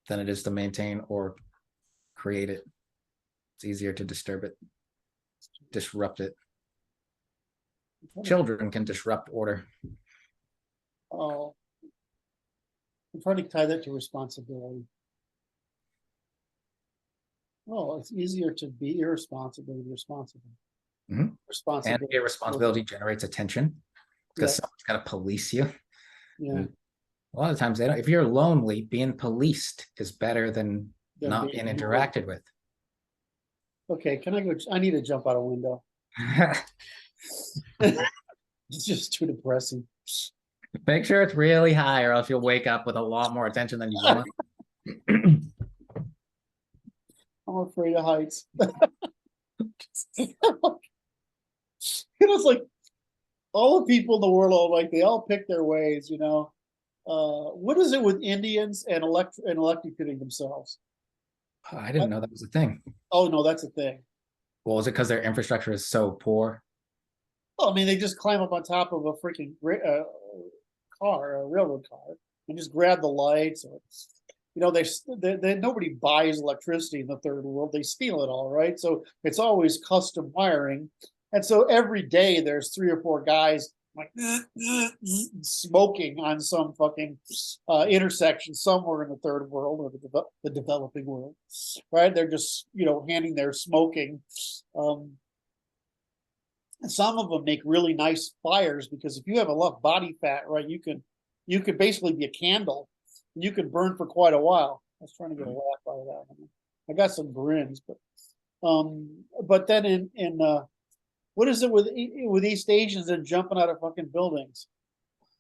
than it is to maintain or create it. It's easier to disturb it, disrupt it. Children can disrupt order. Oh, I'm trying to tie that to responsibility. Oh, it's easier to be irresponsible than responsible. Mm-hmm. And irresponsibility generates attention because someone's got to police you. Yeah. A lot of times they don't. If you're lonely, being policed is better than not being interacted with. Okay, can I go? I need to jump out a window. It's just too depressing. Make sure it's really high, or else you'll wake up with a lot more attention than you want. I'm afraid of heights. It's like all the people in the world, like they all pick their ways, What is it with Indians and electrocuting themselves? I didn't know that was a thing. Oh no, that's a thing. Well, is it because their infrastructure is so poor? Well, I mean, they just climb up on top of a freaking car, a railroad car, and just grab the lights. Or, nobody buys electricity in the third world. They steal it all, right? So it's always custom wiring. And so every day there's 3 or 4 guys like smoking on some fucking intersection somewhere in the third world or the developing world, right? They're just, handing their smoking. And some of them make really nice fires because if you have enough body fat, right, you could basically be a candle. You could burn for quite a while. I was trying to get a laugh out of that one. I got some grins, but then in what is it with East Asians and jumping out of fucking buildings,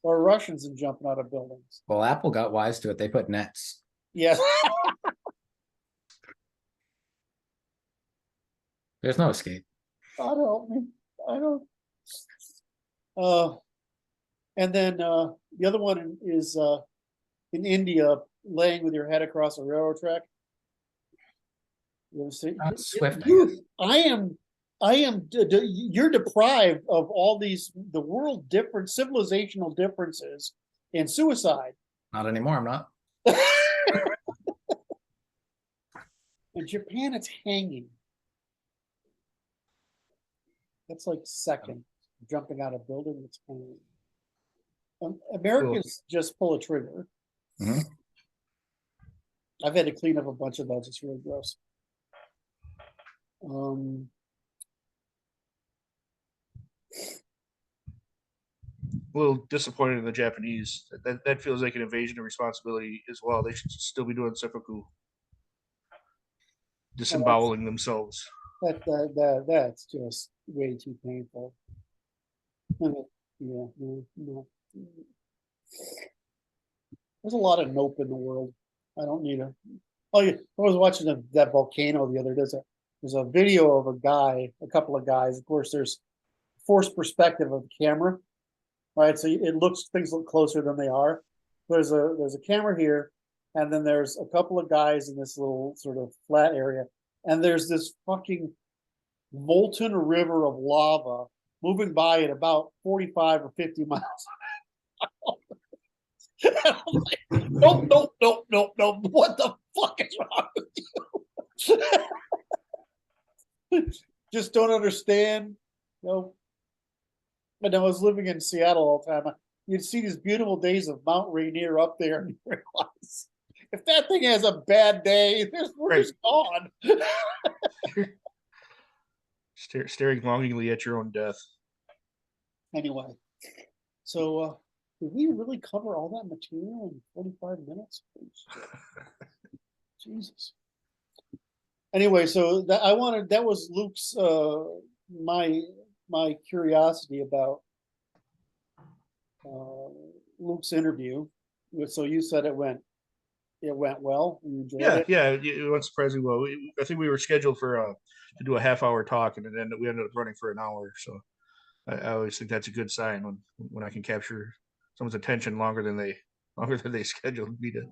or Russians and jumping out of buildings? Well, Apple got wise to it. They put nets. Yes. There's no escape. I don't. And then the other one is in India, laying with your head across a railroad track. Swift. Dude, you're deprived of all these different civilizational differences in suicide. Not anymore. I'm not. In Japan, it's hanging. That's like second, jumping out of building. It's kind of, America's just pull a trigger. Mhm. I've had to clean up a bunch of those. It's really gross. A little disappointed in the Japanese. That feels like an invasion of responsibility as well. They should still be doing seppuku, disemboweling themselves. That's just way too painful. Yeah, no. There's a lot of nope in the world. I don't need a. Oh yeah, I was watching that volcano the other day. There's a video of a guy, a couple of guys. Of course, there's forced perspective of the camera, right? So things look closer than they are. There's a camera here, and then there's a couple of guys in this little sort of flat area, and there's this fucking molten river of lava moving by at about 45 or 50 miles. Like, nope. What the fuck is wrong with you? Just don't understand. No. And I was living in Seattle all the time. You'd see these beautiful days of Mount Rainier up there, and you realize if that thing has a bad day, we're just gone. Staring longingly at your own death. Anyway, so did we really cover all that material in 45 minutes? Jesus. Anyway, so that was Luke's my curiosity about Luke's interview. So you said it went well. You enjoyed it? Yeah, it went surprisingly well. I think we were scheduled for to do a half-hour talk, and then we ended up running for an hour. So I always think that's a good sign when I can capture someone's attention longer than they scheduled me to.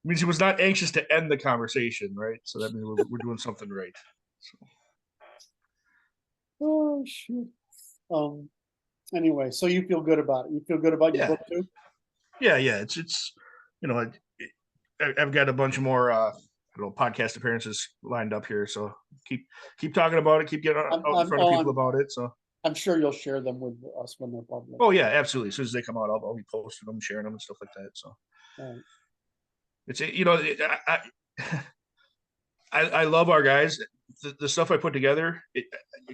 Means he was not anxious to end the conversation, right? So that means we're doing something right. So. Oh shit. Anyway, so you feel good about it. You feel good about your book too? Yeah. It's I've got a bunch more podcast appearances lined up here, so keep talking about it. Keep getting out in front of people about it. So I'm sure you'll share them with us when they're public. Oh yeah, absolutely. As soon as they come out, I'll be posting them, sharing them, and stuff like that. So. Right. It's I love our guys. The stuff I put together,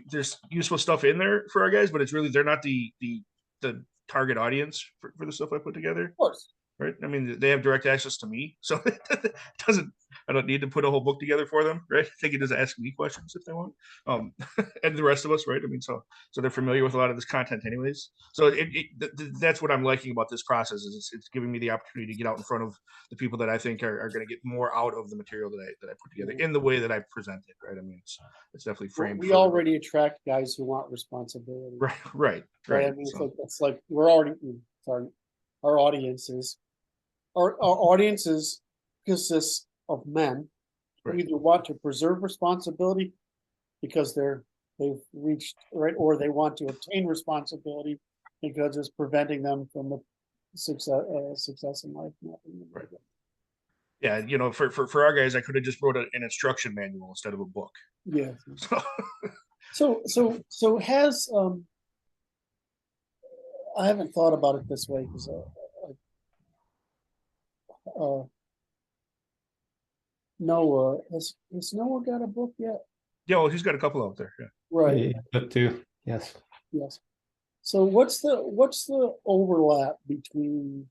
there's useful stuff in there for our guys, but it's really they're not the target audience for the stuff I put together. Of course, right? I mean, they have direct access to me, so I don't need to put a whole book together for them, right? They can just ask me questions if they want, and the rest of us, right? I mean, so they're familiar with a lot of this content, anyways. So that's what I'm liking about this process is it's giving me the opportunity to get out in front of the people that I think are going to get more out of the material that I put together in the way that I present it, right? I mean, it's definitely framed. We already attract guys who want responsibility, right. I mean, so it's like we're already our audiences. Our audiences consist of men who either want to preserve responsibility because they've reached right, or they want to obtain responsibility because it's preventing them from the success in life. Right. Yeah, for our guys, I could have just wrote an instruction manual instead of a book. Yeah. So has I haven't thought about it this way because Noah has Noah got a book yet? Yeah, well, he's got a couple out there. Yeah. Right. But two, yes. So what's the overlap between?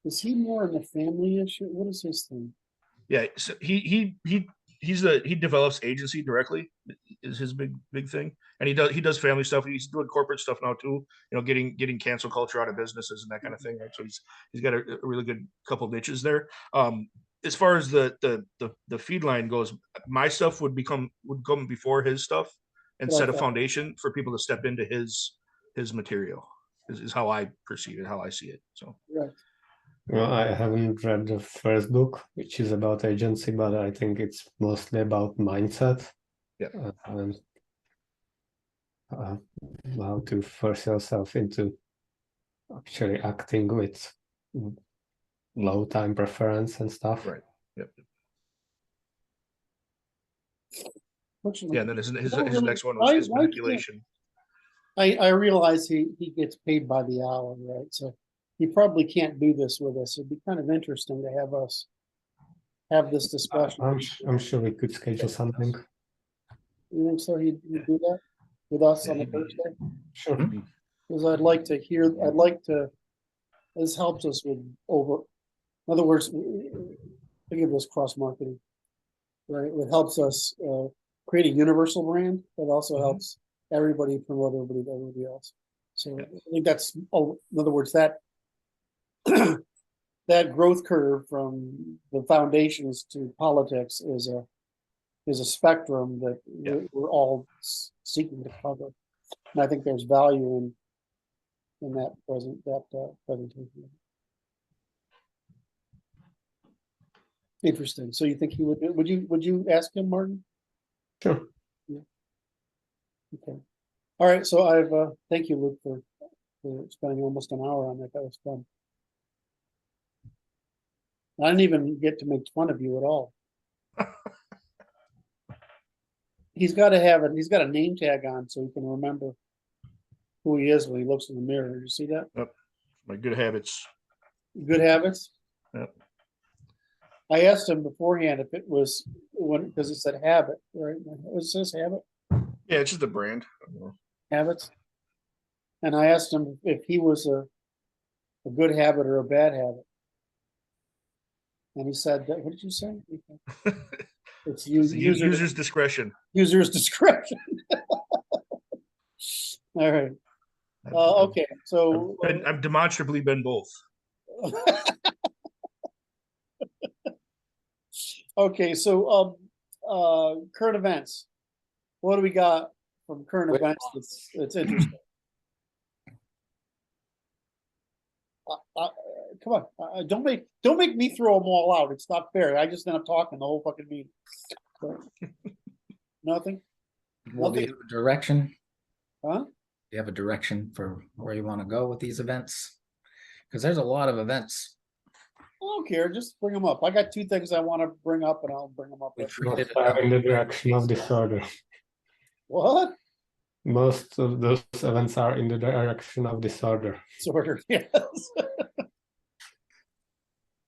Is he more in the family issue? What is his thing? Yeah, so he develops agency directly is his big thing, and he does family stuff. He's doing corporate stuff now too. Getting cancel culture out of businesses and that kind of thing. Right, so he's got a really good couple niches there. As far as the feed line goes, my stuff would come before his stuff and set a foundation for people to step into his material. Is how I perceive it, how I see it. So. Right. Well, I haven't read the first book, which is about agency, but I think it's mostly about mindset. Yeah. And how to force yourself into actually acting with low time preference and stuff. Right. Yep. Yeah, and then his Well, his really, next one was his why can't- manipulation. I realize he gets paid by the hour, right? So he probably can't do this with us. It'd be kind of interesting to have us have this discussion. I'm sure we could schedule something. You think so? He'd do that with us Yeah, on a he'd be- Thursday? Sure. Because I'd like to hear, I'd like to, this helps us with in other words, think of this cross marketing, right? It helps us create a universal brand that also helps everybody promote everybody to everybody else. So I think that's, in other words, that that growth curve from the foundations to politics is a spectrum that we're all seeking to cover. And I think there's value in that presentation. Interesting. So you think he would you ask him, Martin? Sure. Yeah. Okay. All right. So I've thank you, Luke, for spending almost an hour on that. That was fun. I didn't even get to make fun of you at all. He's got to have it. He's got a name tag on so he can remember who he is when he looks in the mirror. You see that? Yep. My good habits. Good habits. Yep. I asked him beforehand if it was because it said habit, right? It says habit. Yeah, it's just a brand. Habits. And I asked him if he was a good habit or a bad habit. And he said, what did you say? It's user's discretion. User's discretion. All right. Okay. So I've demonstrably been both. Okay. So current events. What do we got from current events that's interesting? Come on, don't make me throw them all out. It's not fair. I just end up talking the whole fucking meeting. So, nothing. Well, do you have a direction? Huh? Do you have a direction for where you want to go with these events? Because there's a lot of events. I don't care. Just bring them up. I got two things I want to bring up, and I'll bring them up. We Most treated are in the direction of disorder. What? Most of those events are in the direction of disorder. Disorder. Yes.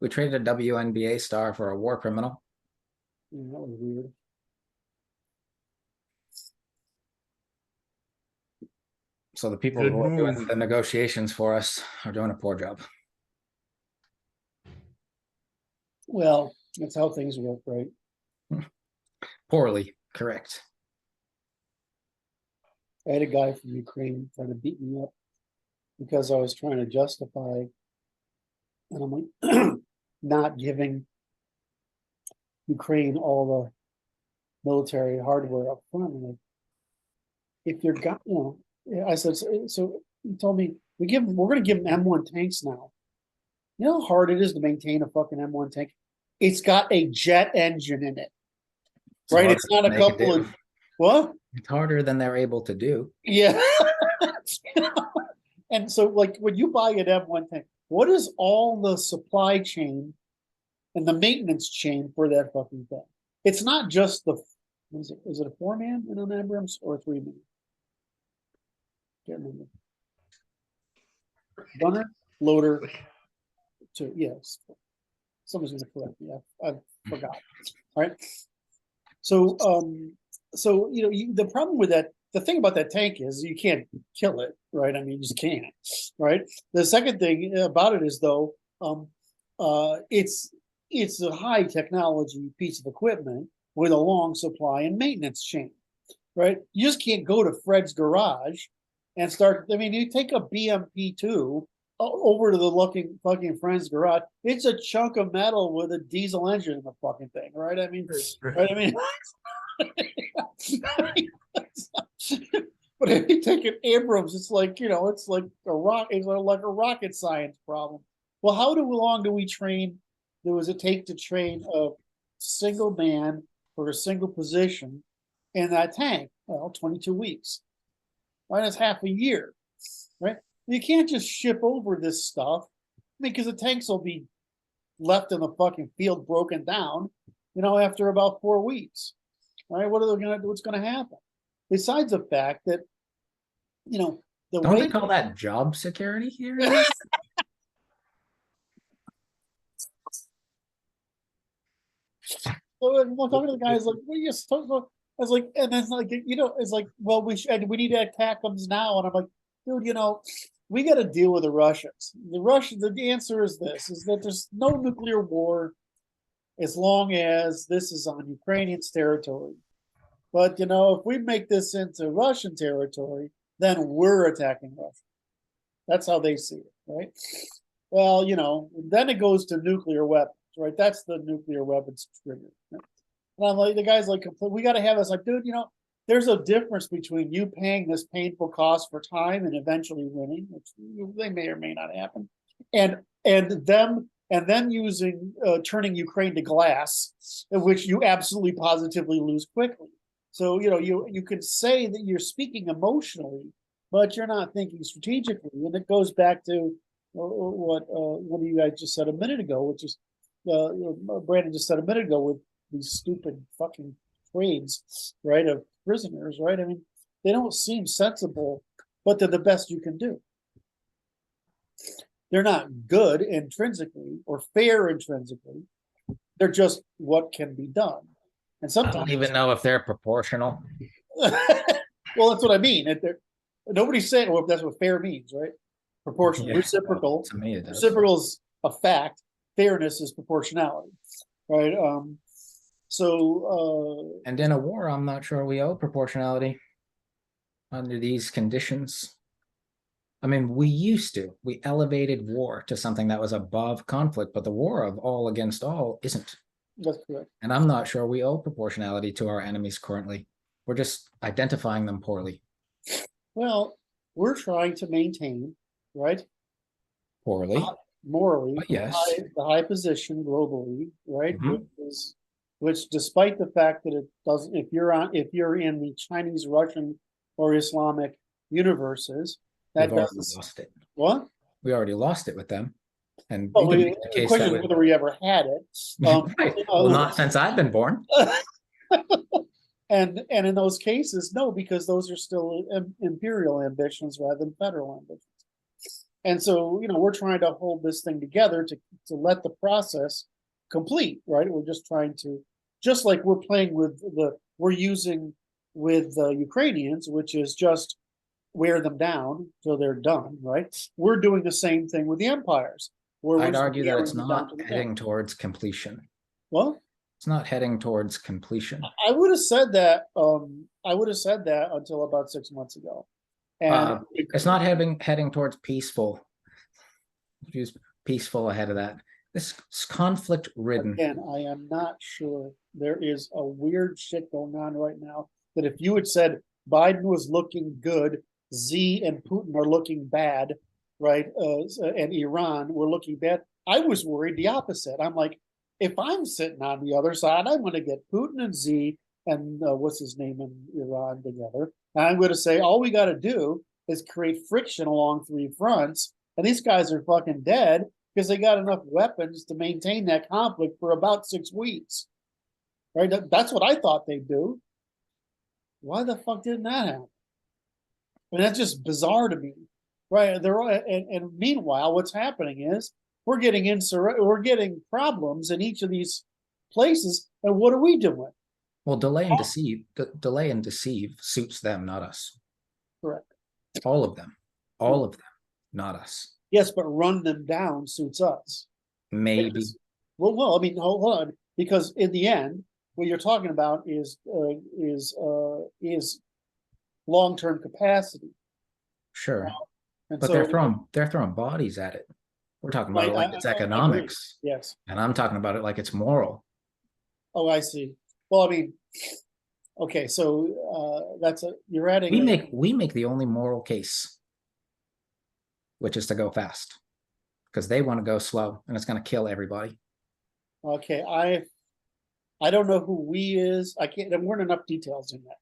we traded a WNBA star for a war criminal. That was weird. So the people Good who are move. doing the negotiations for us are doing a poor job. Well, that's how things work, right? Poorly, correct. I had a guy from Ukraine trying to beat me up because I was trying to justify, and I'm like, not giving Ukraine all the military hardware up front. And like, if you're got, I said, so he told me we're going to give them M1 tanks now. You know how hard it is to maintain a fucking M1 tank? It's got a jet engine in it, right? It's not a couple of what? It's harder than they're able to do. Yeah. And so, like, when you buy an M1 tank, what is all the supply chain and the maintenance chain for that fucking thing? It's not just is it a 4-man in an Abrams or a 3-man? Can't remember. Gunner, loader, two. Yes. Someone's gonna correct me. I forgot. All right. So, the problem with that, the thing about that tank is you can't kill it, right? I mean, you just can't, right? The second thing about it is though, it's a high technology piece of equipment with a long supply and maintenance chain, right? You just can't go to Fred's garage and start. I mean, you take a BMP2 over to the fucking friend's garage. It's a chunk of metal with a diesel engine in the fucking thing, right? I mean, right? I mean. But if you take an Abrams, it's like it's like a rock. It's like a rocket science problem. Well, how long do we train? Does it take to train a single man for a single position in that tank? Well, 22 weeks. Right, that's half a year. Right, you can't just ship over this stuff because the tanks will be left in the fucking field broken down. After about 4 weeks. right? What are they gonna do? What's gonna happen? Besides the fact that, you know, the Don't way they call that job security here? so we're talking to the guy, is like, what are you supposed to? I was like, and then like, you know, it's like, well, we need to attack them now, and I'm like, dude, you know, we got to deal with the Russians. The answer is this: is that there's no nuclear war as long as this is on Ukrainian's territory. But you know, if we make this into Russian territory, then we're attacking Russia. That's how they see it, right? Well, you know, then it goes to nuclear weapons, right? That's the nuclear weapons trigger. Right? And I'm like, the guy's like, we got to have us like, dude, you know, there's a difference between you paying this painful cost for time and eventually winning, which they may or may not happen, and them using turning Ukraine to glass, in which you absolutely positively lose quickly. So you know, you could say that you're speaking emotionally, but you're not thinking strategically, and it goes back to what one of you guys just said a minute ago, which is Brandon just said a minute ago with these stupid fucking trades, right, of prisoners, right? I mean, they don't seem sensible, but they're the best you can do. They're not good intrinsically or fair intrinsically. They're just what can be done. And I sometimes don't even know if they're proportional. well, that's what I mean. Nobody's saying well, that's what fair means, right? Proportional, Yeah, reciprocal. to me, it does. Reciprocal is a fact. Fairness is proportionality, right? And in a war, I'm not sure we owe proportionality under these conditions. I mean, we elevated war to something that was above conflict, but the war of all against all isn't. That's correct. And I'm not sure we owe proportionality to our enemies currently. We're just identifying them poorly. Well, we're trying to maintain, right? Poorly. Morally, yes. the high position globally, right? Mhm. Which despite the fact that it doesn't, if you're in the Chinese, Russian, or Islamic universes, that We've already doesn't lost it. what? We already lost it with them. And But you can make the the case question that is whether we ever had it. right. Well, not since I've been born. And in those cases, no, because those are still imperial ambitions rather than federal ambitions. And so, you know, we're trying to hold this thing together to let the process complete, right? We're just trying to, just like we're using with the Ukrainians, which is just wear them down till they're done, right? We're doing the same thing with the empires. I'd argue that it's not heading towards completion. Well, it's not heading towards completion. I would have said that. I would have said that until about 6 months ago. And it's not heading towards peaceful. Use peaceful ahead of that. This is conflict ridden. Again, I am not sure. There is a weird shit going on right now that if you had said Biden was looking good, Z and Putin are looking bad, right? And Iran were looking bad. I was worried the opposite. I'm like, if I'm sitting on the other side, I'm going to get Putin and Z and what's his name in Iran together. And I'm going to say, all we got to do is create friction along 3 fronts. And these guys are fucking dead because they got enough weapons to maintain that conflict for about 6 weeks. Right? That's what I thought they'd do. Why the fuck didn't that happen? I mean, that's just bizarre to me. Right? And meanwhile, what's happening is we're getting problems in each of these places. And what are we doing? Well, delay and deceive suits them, not us. Correct. All of them, not us. Yes, but run them down suits us. Maybe. Well, I mean, hold on, because in the end, what you're talking about is long-term capacity. Sure, and but so, they're throwing bodies at it. We're talking about it like it's economics. Yes, and I'm talking about it like it's moral. Oh, I see. Well, I mean, okay, so you're adding. We make the only moral case, which is to go fast, because they want to go slow, and it's going to kill everybody. Okay, I don't know who we is. I can't. There weren't enough details in that.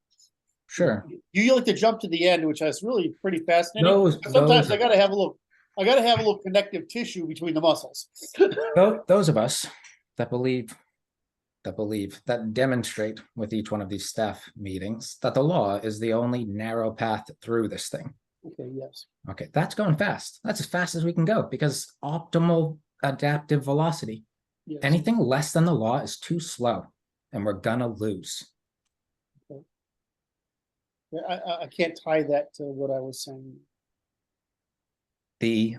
Sure. You like to jump to the end, which is really pretty fascinating. Sometimes I gotta have a little connective tissue between the muscles. Those of us that believe that demonstrate with each one of these staff meetings that the law is the only narrow path through this thing. Okay, yes. Okay, that's going fast. That's as fast as we can go because optimal adaptive velocity. Yes. Anything less than the law is too slow and we're gonna lose. I can't tie that to what I was saying. The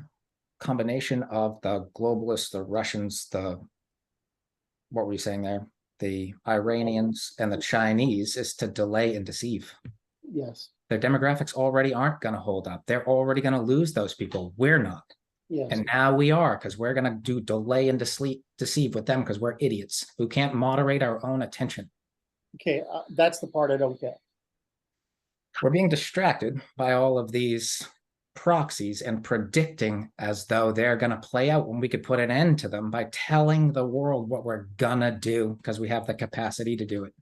combination of the globalists, the Russians, what were you saying there? The Iranians and the Chinese is to delay and deceive. Yes. Their demographics already aren't going to hold up. They're already going to lose those people. We're not. Yes. And now we are, because we're going to do delay and deceive with them because we're idiots who can't moderate our own attention. Okay, that's the part I don't get. We're being distracted by all of these proxies and predicting as though they're going to play out when we could put an end to them by telling the world what we're going to do because we have the capacity to do it.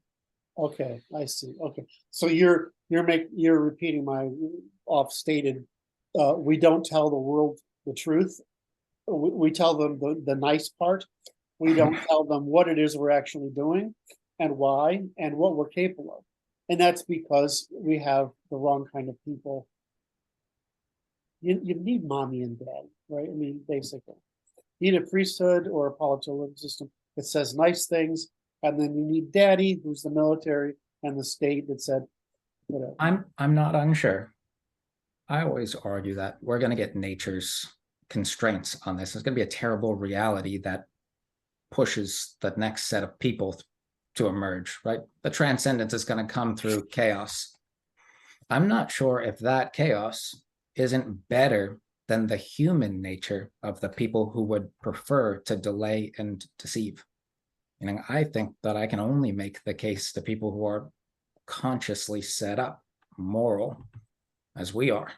Okay, I see. Okay, so you're repeating my off-stated. We don't tell the world the truth. We tell them the nice part. We don't tell them what it is we're actually doing and why and what we're capable of. And that's because we have the wrong kind of people. You need mommy and dad, right? I mean, basically, you need a priesthood or a political system that says nice things, and then you need daddy, who's the military, and the state that said whatever. I'm not unsure. I always argue that we're going to get nature's constraints on this. It's going to be a terrible reality that pushes the next set of people to emerge, right? The transcendence is going to come through chaos. I'm not sure if that chaos isn't better than the human nature of the people who would prefer to delay and deceive. And I think that I can only make the case to people who are consciously set up, moral, as we are,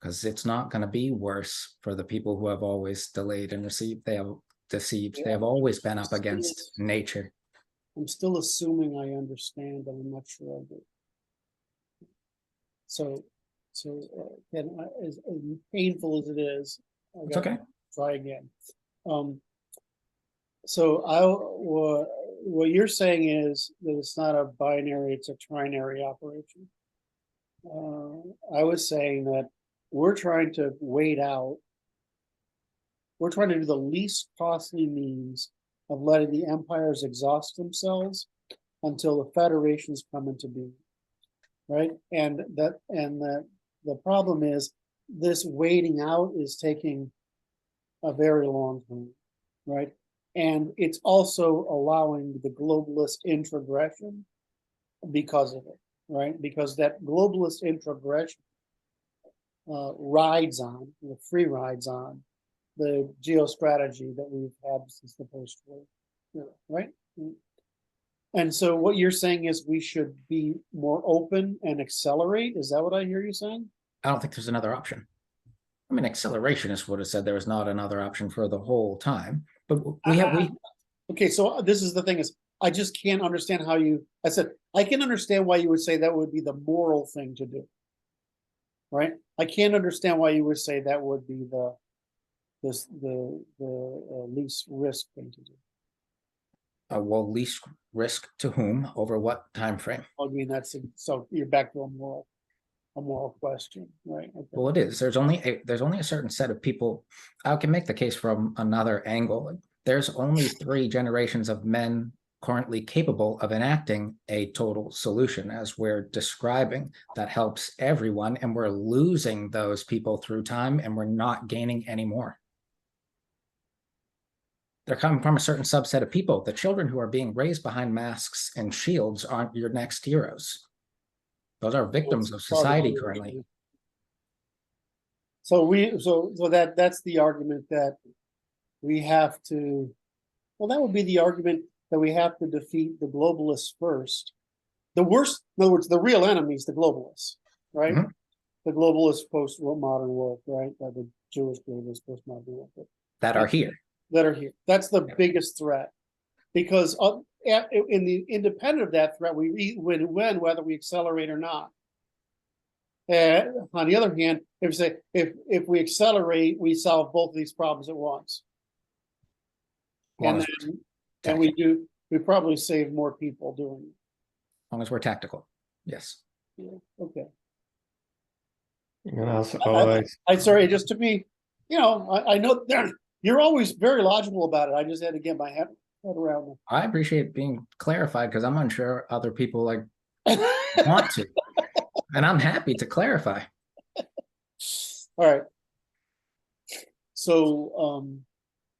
because it's not going to be worse for the people who have always delayed and deceived. They have deceived. They have always been up against nature. I'm still assuming I understand, but I'm not sure I do. So as painful as it is, It's okay. Try again. So what you're saying is that it's not a binary; it's a trinary operation. I was saying that we're trying to wait out. We're trying to do the least costly means of letting the empires exhaust themselves until the federations come into being, right? And the problem is this waiting out is taking a very long time, right? And it's also allowing the globalist introgression because of it, right? Because that globalist introgression rides on, free rides on the geostrategy that we've had since the post-war era, right? And so what you're saying is we should be more open and accelerate. Is that what I hear you saying? I don't think there's another option. I mean, accelerationists would have said there was not another option for the whole time, but we. Okay, so this is the thing is, I just can't understand how I said, I can understand why you would say that would be the moral thing to do, right? I can't understand why you would say that would be the least risk thing to do. Well, least risk to whom over what time frame? I mean, so you're back to a moral question, right? Okay. Well, it is. There's only a certain set of people. I can make the case from another angle. There's only 3 generations of men currently capable of enacting a total solution, as we're describing, that helps everyone, and we're losing those people through time, and we're not gaining any more. They're coming from a certain subset of people. The children who are being raised behind masks and shields aren't your next heroes. Those are victims of society currently. So that's the argument that we have to. Well, that would be the argument that we have to defeat the globalists first. The worst, in other words, the real enemy is the globalists, right? Mm-hmm. The globalist post-modern world, right? The Jewish globalist post-modern world that are here. That's the biggest threat, because in the independent of that threat, we win whether we accelerate or not. On the other hand, if we accelerate, we solve both of these problems at once. And we do, We probably save more people doing it. As long as we're tactical. Yes. Yeah, okay. And also always, I'm sorry, just to be, I know you're always very logical about it. I just had to get my head around it. I appreciate being clarified because I'm unsure other people like want to. And I'm happy to clarify. All right. So,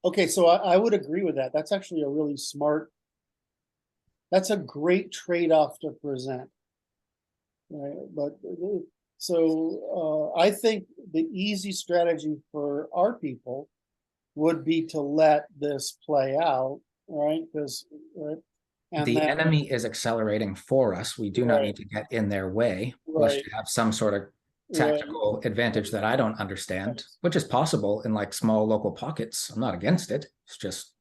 okay, so I would agree with that. That's actually a really smart, that's a great trade-off to present. Right, but so I think the easy strategy for our people would be to let this play out, right? Because and the then, enemy is accelerating for us. We do not need to get in their way. Unless right, you have some sort of tactical advantage that I don't understand, which is possible in like small local pockets. I'm not against it. It's just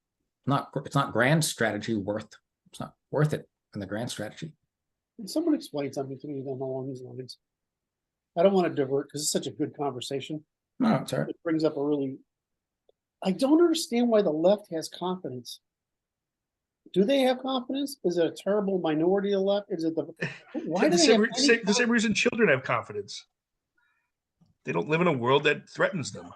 it's not grand strategy worth, it's not worth it in the grand strategy. Can someone explain something to me then along these lines? I don't want to divert because it's such a good conversation. No, it's all right. It brings up a really, I don't understand why the left has confidence. Do they have confidence? Is it a terrible minority of left? Is it why do they have the same reason children have confidence? They don't live in a world that threatens them.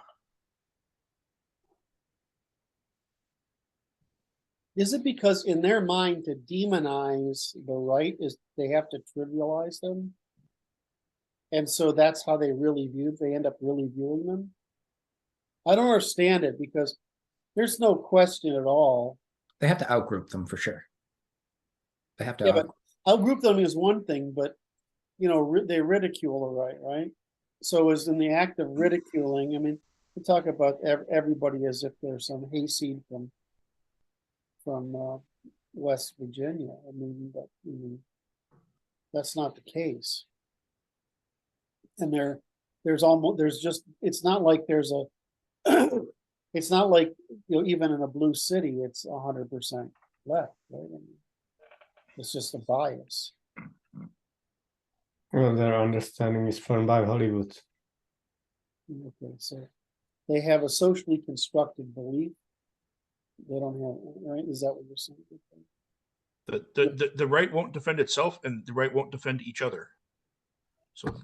Is it because in their mind to demonize the right is they have to trivialize them? And so that's how they really view, they end up really viewing them? I don't understand it because there's no question at all. They have to outgroup them for sure. They have to but outgroup them is one thing, but they ridicule the right? So as in the act of ridiculing, I mean, we talk about everybody as if they're some hayseed from West Virginia. I mean, that's not the case. And it's not like there's a, it's not like, even in a blue city, it's 100% left, right? I mean, it's just a bias. well, their understanding is formed by Hollywood. Okay, so they have a socially constructed belief. They don't have, right? Is that what you're saying? The right won't defend itself, and the right won't defend each other. So it's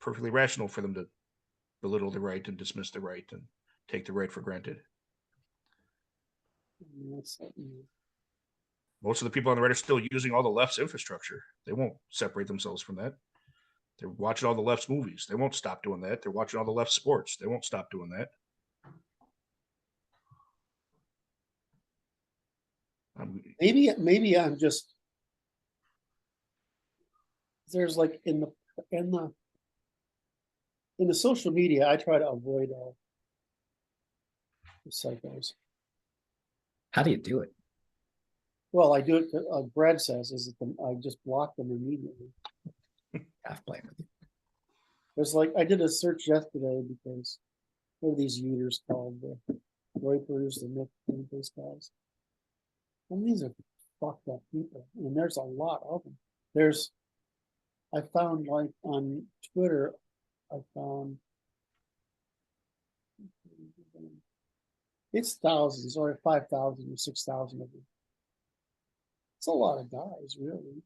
perfectly rational for them to belittle the right and dismiss the right and take the right for granted. Most of the people on the right are still using all the left's infrastructure. They won't separate themselves from that. They're watching all the left's movies. They won't stop doing that. They're watching all the left's sports. They won't stop doing that. Maybe I'm just, there's like in the social media, I try to avoid all the psychos. How do you do it? Well, I do it, like Brad says, I just block them immediately. Half playing with you. There's like, I did a search yesterday because what are these users called? The Reupers, the Nick, those guys. And these are fucked up people. And there's a lot of them. I found like on Twitter, it's thousands or 5,000 or 6,000 of them. It's a lot of guys, really.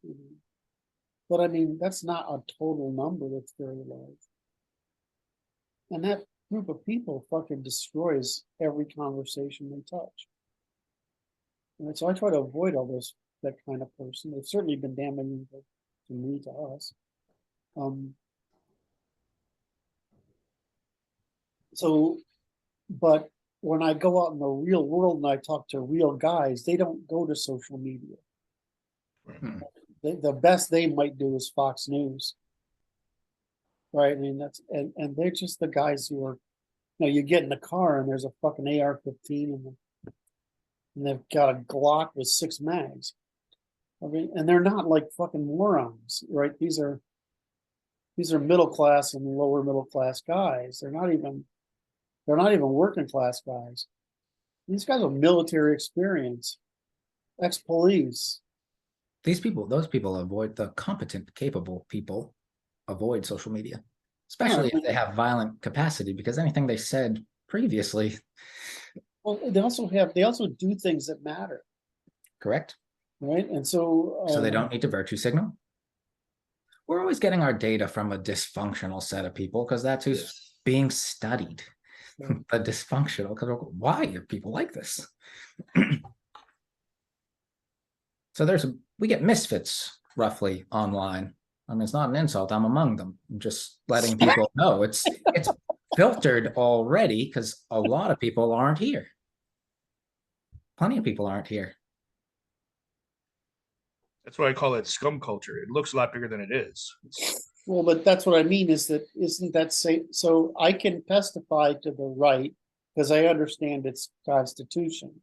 But I mean, that's not a total number that's very large. And that group of people fucking destroys every conversation they touch. And so I try to avoid that kind of person. They've certainly been damaging to me, to us. But when I go out in the real world and I talk to real guys, they don't go to social media. The best they might do is Fox News. Right? I mean, and they're just the guys who are, you get in the car and there's a fucking AR-15 and they've got a Glock with 6 mags. I mean, and they're not like fucking morons, right? These are middle class and lower middle class guys. They're not even working class guys. These guys have military experience, ex-police. Those people avoid the competent, capable people avoid social media, especially if they have violent capacity, because anything they said previously. Well, they also do things that matter. correct? right? And so. So they don't need to virtue signal. We're always getting our data from a dysfunctional set of people because that's who's being studied. The dysfunctional, because why are people like this? So we get misfits roughly online. I mean, it's not an insult. I'm among them. I'm just letting people know it's filtered already because a lot of people aren't here. Plenty of people aren't here. That's why I call it scum culture. It looks a lot bigger than it is. Well, but that's what I mean is that, isn't that so I can testify to the right because I understand its constitution.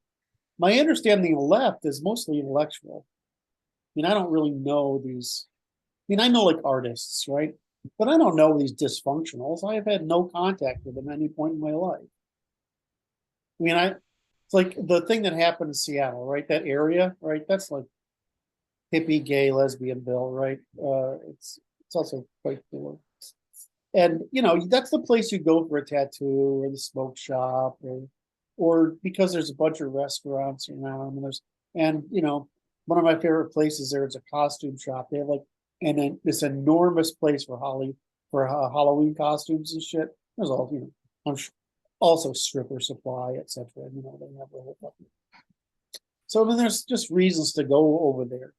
My understanding of the left is mostly intellectual. I mean, I don't really know these. I mean, I know like artists, right? But I don't know these dysfunctionals. I have had no contact with them at any point in my life. I mean, it's like the thing that happened in Seattle, right? That area, right? That's like hippie, gay, lesbianville, right? It's also quite cool. And you know, that's the place you go for a tattoo or the smoke shop, or because there's a bunch of restaurants around. And you know, one of my favorite places there is a costume shop. They have like this enormous place for Halloween costumes and shit. There's all, you know, I'm sure, also stripper supply, etc. You know, they have the whole fucking. So I mean, there's just reasons to go over there.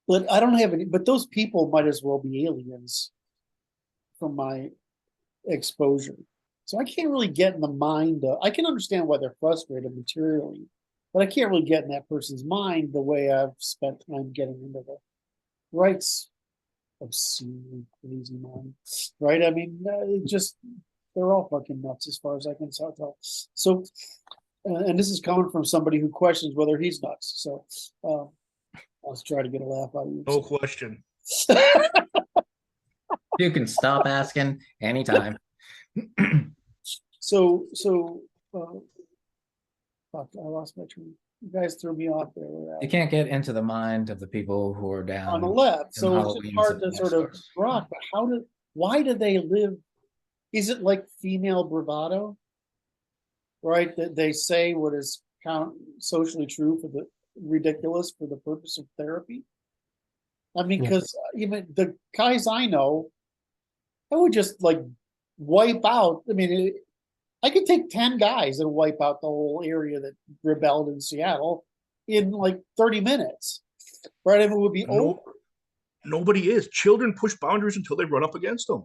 But I don't have any. But those people might as well be aliens from my exposure. So I can't really get in the mind. I can understand why they're frustrated materially, but I can't really get in that person's mind the way I've spent time getting into the right's obscenely crazy mind, right? I mean, they're all fucking nuts as far as I can tell. So, and this is coming from somebody who questions whether he's nuts. So, let's try to get a laugh out of you. No question. You can stop asking anytime. So, fuck, I lost my train. You guys threw me off there. You can't get into the mind of the people who are down On the left, so it's Halloween hard to sort of rock. But why do they live? Is it like female bravado? Right, that they say what is socially true for the ridiculous for the purpose of therapy. I mean, because even the guys I know, I would just like wipe out. I mean, I could take 10 guys and wipe out the whole area that rebelled in Seattle in like 30 minutes, right? If it would be over. Nobody is. Children push boundaries until they run up against them.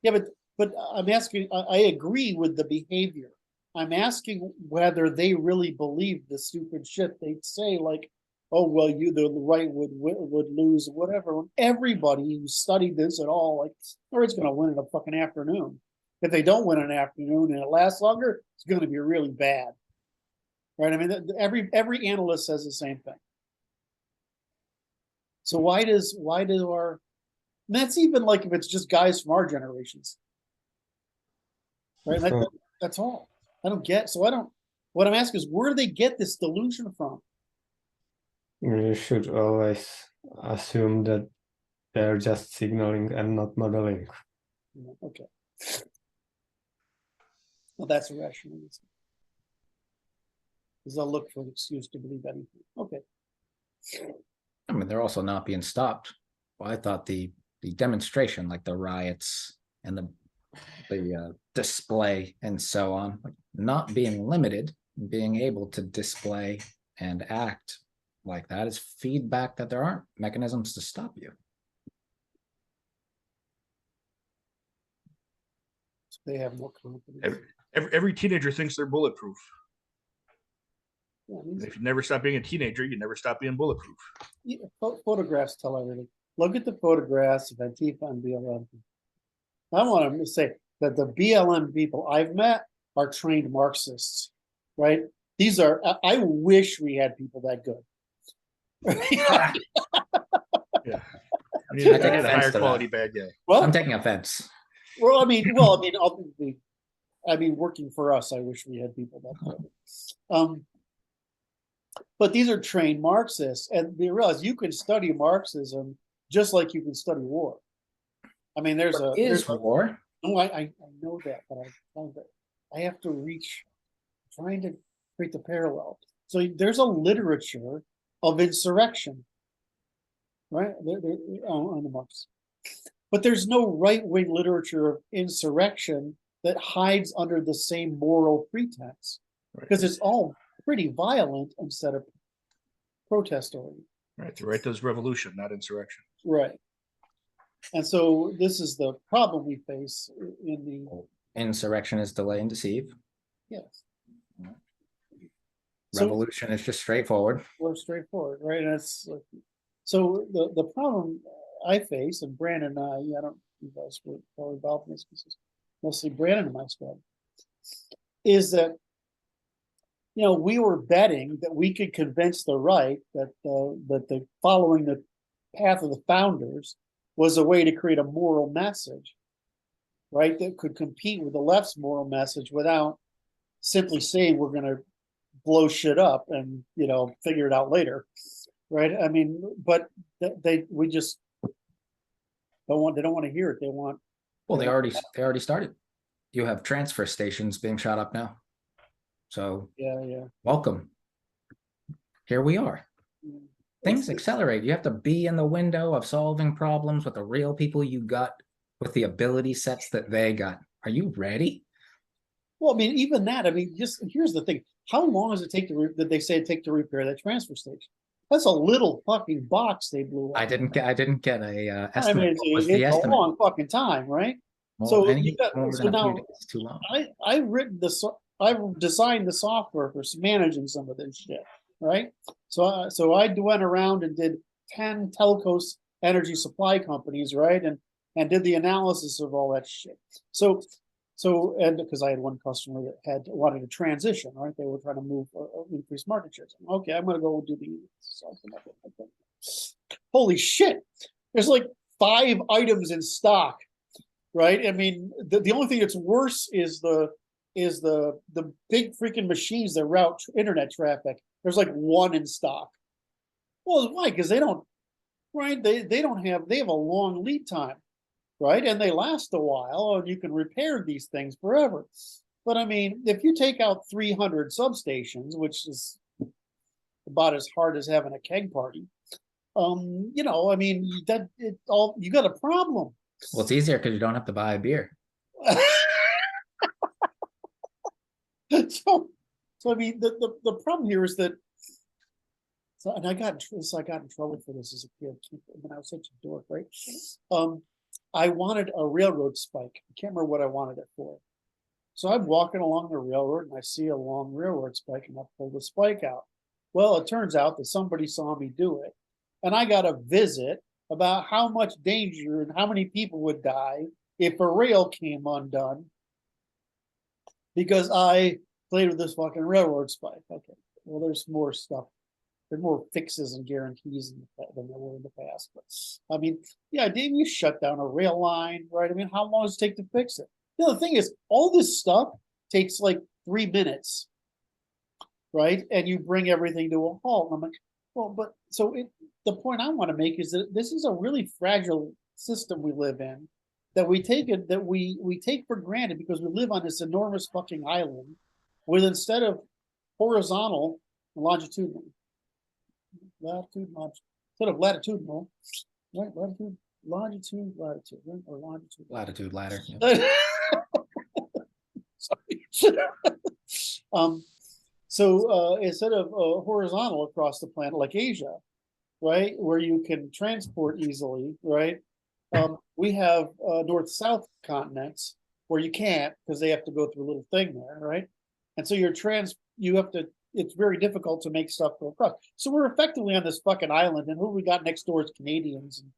Yeah, but I'm asking, I agree with the behavior. I'm asking whether they really believe the stupid shit they'd say, like, oh, well, the right would lose, whatever. Everybody who studied this at all, like, or it's going to win in a fucking afternoon. If they don't win an afternoon and it lasts longer, it's going to be really bad. Right? I mean, every analyst says the same thing. So why do our, and that's even like if it's just guys from our generations. Right? That's all. I don't get, so I don't, what I'm asking is where do they get this delusion from? You should always assume that they're just signaling and not modeling. Okay. Well, that's irrational. Because they'll look for an excuse to believe anything. Okay. I mean, they're also not being stopped. Well, I thought the demonstration, like the riots and the display and so on, like not being limited, being able to display and act like that is feedback that there aren't mechanisms to stop you. So they have more confidence. Every teenager thinks they're bulletproof. Yeah, I mean, If you never stop being a teenager, you never stop being bulletproof. yeah, photographs tell everything. Look at the photographs of Antifa and BLM. I want to say that the BLM people I've met are trained Marxists, right? These are, I wish we had people that good. Yeah. I need a higher quality bad guy. Well, I'm taking offense. well, I mean, ultimately, working for us, I wish we had people that good. But these are trained Marxists, and they realize you can study Marxism just like you can study war. I mean, there's war. No, I know that, but I have to reach trying to create the parallel. So there's a literature of insurrection, right? On the marks. But there's no right-wing literature of insurrection that hides under the same moral pretense, because it's all pretty violent instead of protest-oriented. Right. The right does revolution, not insurrection. Right. And so this is the problem we face in the Insurrection is delay and deceive. yes. Revolution is just straightforward. More straightforward, right? And it's so the problem I face, and Brandon and I don't, you guys were probably involved in this because it's mostly Brandon and my squad, is that we were betting that we could convince the right that the following the path of the founders was a way to create a moral message, right? That could compete with the left's moral message without simply saying we're going to blow shit up and figure it out later, right? I mean, but we just don't want to hear it. They want. Well, they already started. You have transfer stations being shot up now. So yeah. Welcome. Here we are. Things accelerate. You have to be in the window of solving problems with the real people you got, with the ability sets that they got. Are you ready? Well, I mean, even that. I mean, just here's the thing: how long does it take that they say it take to repair that transfer station? That's a little fucking box they blew up. I didn't get a estimate. I mean, What was the it's a estimate? long fucking time, right? Well, so now it's too long. I've designed the software for managing some of this shit, right? So I went around and did 10 telcos energy supply companies, right? And did the analysis of all that shit. So and because I had one customer that wanted to transition, right? They were trying to move increase market share. So, okay, I'm going to go do the holy shit. There's like 5 items in stock, right? I mean, the only thing that's worse is the big freaking machines that route internet traffic. There's like 1 in stock. Well, why? Because they don't, right? They have a long lead time, right? And they last a while, and you can repair these things forever. But I mean, if you take out 300 substations, which is about as hard as having a keg party, I mean, you got a problem. Well, it's easier because you don't have to buy a beer. So I mean, the problem here is that. So, and I got in trouble for this as a kid when I was such a dork, right? I wanted a railroad spike. I can't remember what I wanted it for. So I'm walking along the railroad and I see a long railroad spike and I pull the spike out. Well, it turns out that somebody saw me do it, and I got a visit about how much danger and how many people would die if a rail came undone because I played with this fucking railroad spike. Okay, well, there's more stuff. There's more fixes and guarantees than there were in the past. But I mean, yeah, didn't you shut down a rail line, right? I mean, how long does it take to fix it? The thing is, all this stuff takes like 3 minutes, right? And you bring everything to a halt. And I'm like, well, but the point I want to make is that this is a really fragile system we live in that we take for granted because we live on this enormous fucking island with, instead of horizontal, longitudinal. Instead of latitudinal, right? Longitude, right? Or longitude. Latitude ladder. Yeah. So instead of horizontal across the planet like Asia, right, where you can transport easily, right? We have north-south continents where you can't because they have to go through a little thing there, right? And so it's very difficult to make stuff go across. So we're effectively on this fucking island, and who we got next door is Canadians, and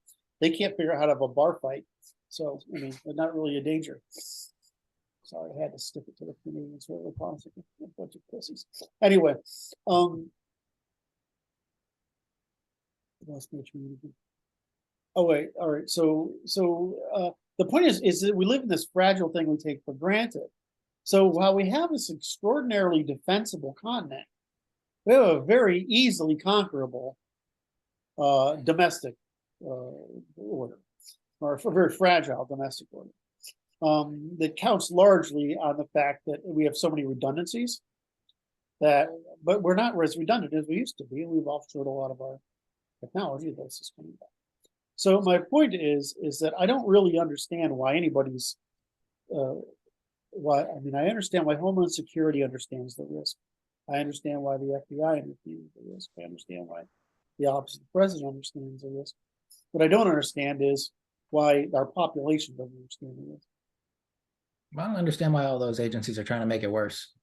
they can't figure out how to have a bar fight. So, I mean, they're not really a danger. Sorry, I had to stick it to the Canadians. Really possible. A bunch of pussies. Anyway, oh wait, all right. So the point is that we live in this fragile thing we take for granted. So while we have this extraordinarily defensible continent, we have a very easily conquerable domestic order, or a very fragile domestic order, that counts largely on the fact that we have so many redundancies. that, but we're not as redundant as we used to be. We've offshored a lot of our technology that's just coming back. So my point is that I don't really understand why anybody's, I understand why Homeland Security understands the risk. I understand why the FBI understands the risk. I understand why the Office of the President understands the risk. What I don't understand is why our population doesn't understand the risk. I don't understand why all those agencies are trying to make it worse.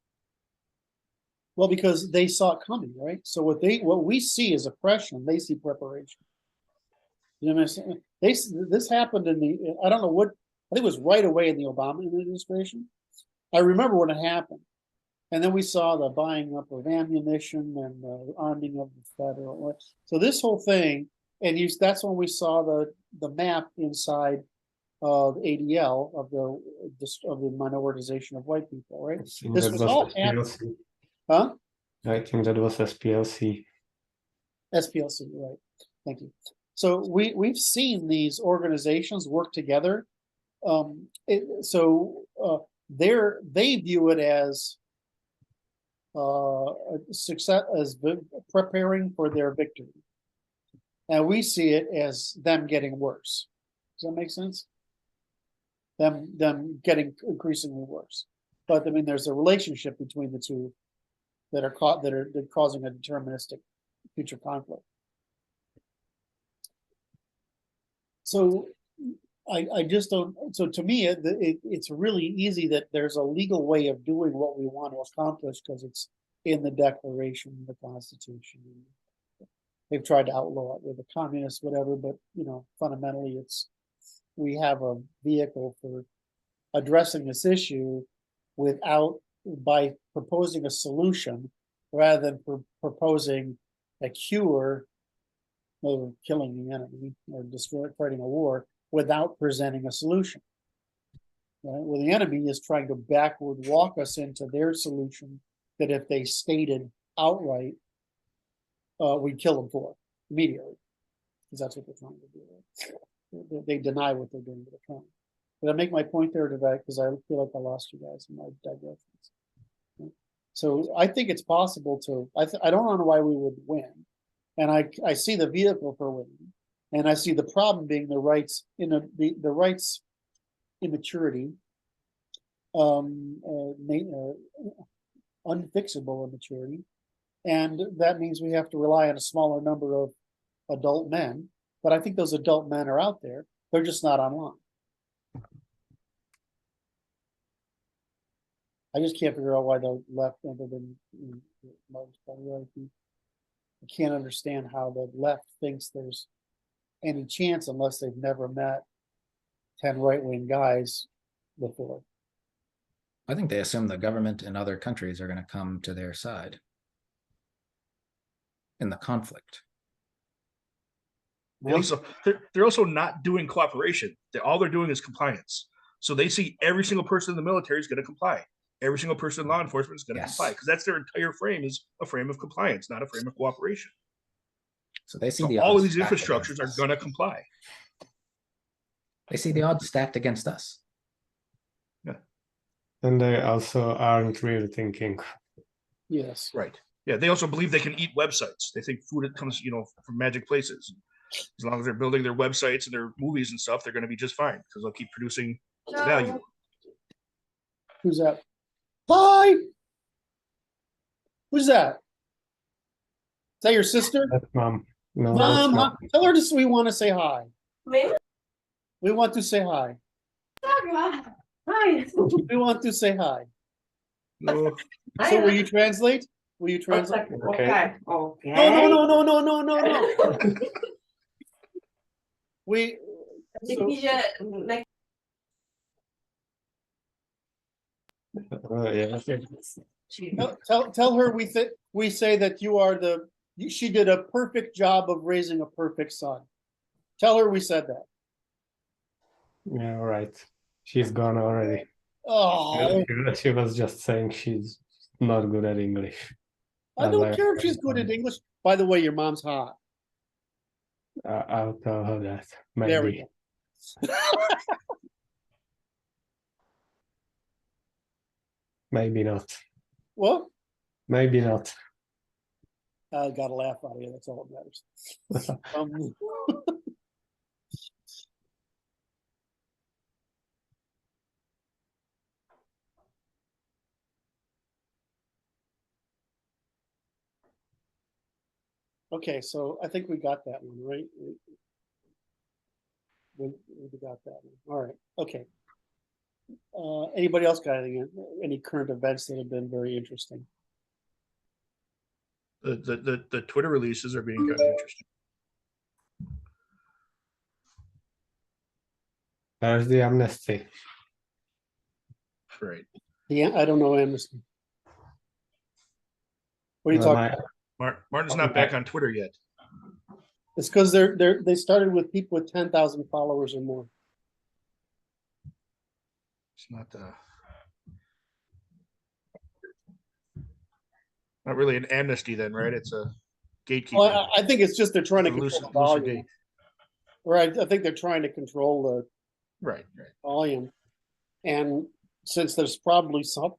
Well, because they saw it coming, right? So what we see is oppression, they see preparation. You know what I'm saying? This happened I don't know what, I think it was right away in the Obama administration. I remember when it happened. And then we saw the buying up of ammunition and the arming of the federal. So this whole thing, and that's when we saw the map inside of ADL of the minoritization of white people, right? This was all happening. Huh? I think that was SPLC. SPLC, right? Thank you. So we've seen these organizations work together. They view it as success, as preparing for their victory, and we see it as them getting worse. Does that make sense? Them getting increasingly worse. But I mean, there's a relationship between the two that are causing a deterministic future conflict. So I just don't. So to me, it's really easy that there's a legal way of doing what we want to accomplish because it's in the Declaration, the Constitution. They've tried to outlaw it with the communists, whatever, but fundamentally, we have a vehicle for addressing this issue by proposing a solution rather than proposing a cure of killing the enemy or fighting a war without presenting a solution. Right? Well, the enemy is trying to backward walk us into their solution that if they stated outright, we'd kill them for immediately, because that's what they're trying to do. Right? They deny what they're doing to the trying. Did I make my point there today? Because I feel like I lost you guys in my digressions. Right? So I think it's possible to. I don't know why we would win, and I see the vehicle for winning. And I see the problem being the rights the rights immaturity, unfixable immaturity, and that means we have to rely on a smaller number of adult men. But I think those adult men are out there; they're just not online. I just can't figure out why the left, other than I can't understand how the left thinks there's any chance unless they've never met 10 right-wing guys before. I think they assume the government in other countries are going to come to their side in the conflict. They're also not doing cooperation. All they're doing is compliance. So they see every single person in the military is going to comply. Every single person in law enforcement is going to comply, because that's their entire frame, is a frame of compliance, not a frame of cooperation. So they see all of these infrastructures are going to comply. They see the odds stacked against us. Yeah. And they also aren't really thinking. Yes. Right. Yeah. They also believe they can eat websites. They think food comes, from magic places. As long as they're building their websites and their movies and stuff, they're going to be just fine because they'll keep producing value. Who's that? Hi. Who's that? Is that your sister? That's Mom. No, Mom, tell her we want to say hi. Me? We want to say hi. Hi. We want to say hi. No. So will you translate? Will you translate? Okay. No. We. Tell her we say that you are she did a perfect job of raising a perfect son. Tell her we said that. Yeah, right. She's gone already. Oh, She was just saying she's not good at English. I don't care if she's good at English. By the way, your mom's hot. I'll tell her that. Maybe. There we go. Maybe not. What? Maybe not. I got a laugh out of you. That's all that matters. Okay, so I think we got that one, right? We got that one. All right, okay. Anybody else got any current events that have been very interesting? The Twitter releases are being kind of interesting. There's the amnesty. Right. Yeah, I don't know amnesty. What are you talking about? Martin's not back on Twitter yet. It's because they started with people with 10,000 followers or more. It's not really an amnesty then, right? It's a gatekeeper. Well, I think it's just they're trying to control the volume. Right. I think they're trying to control the right volume. And since there's probably some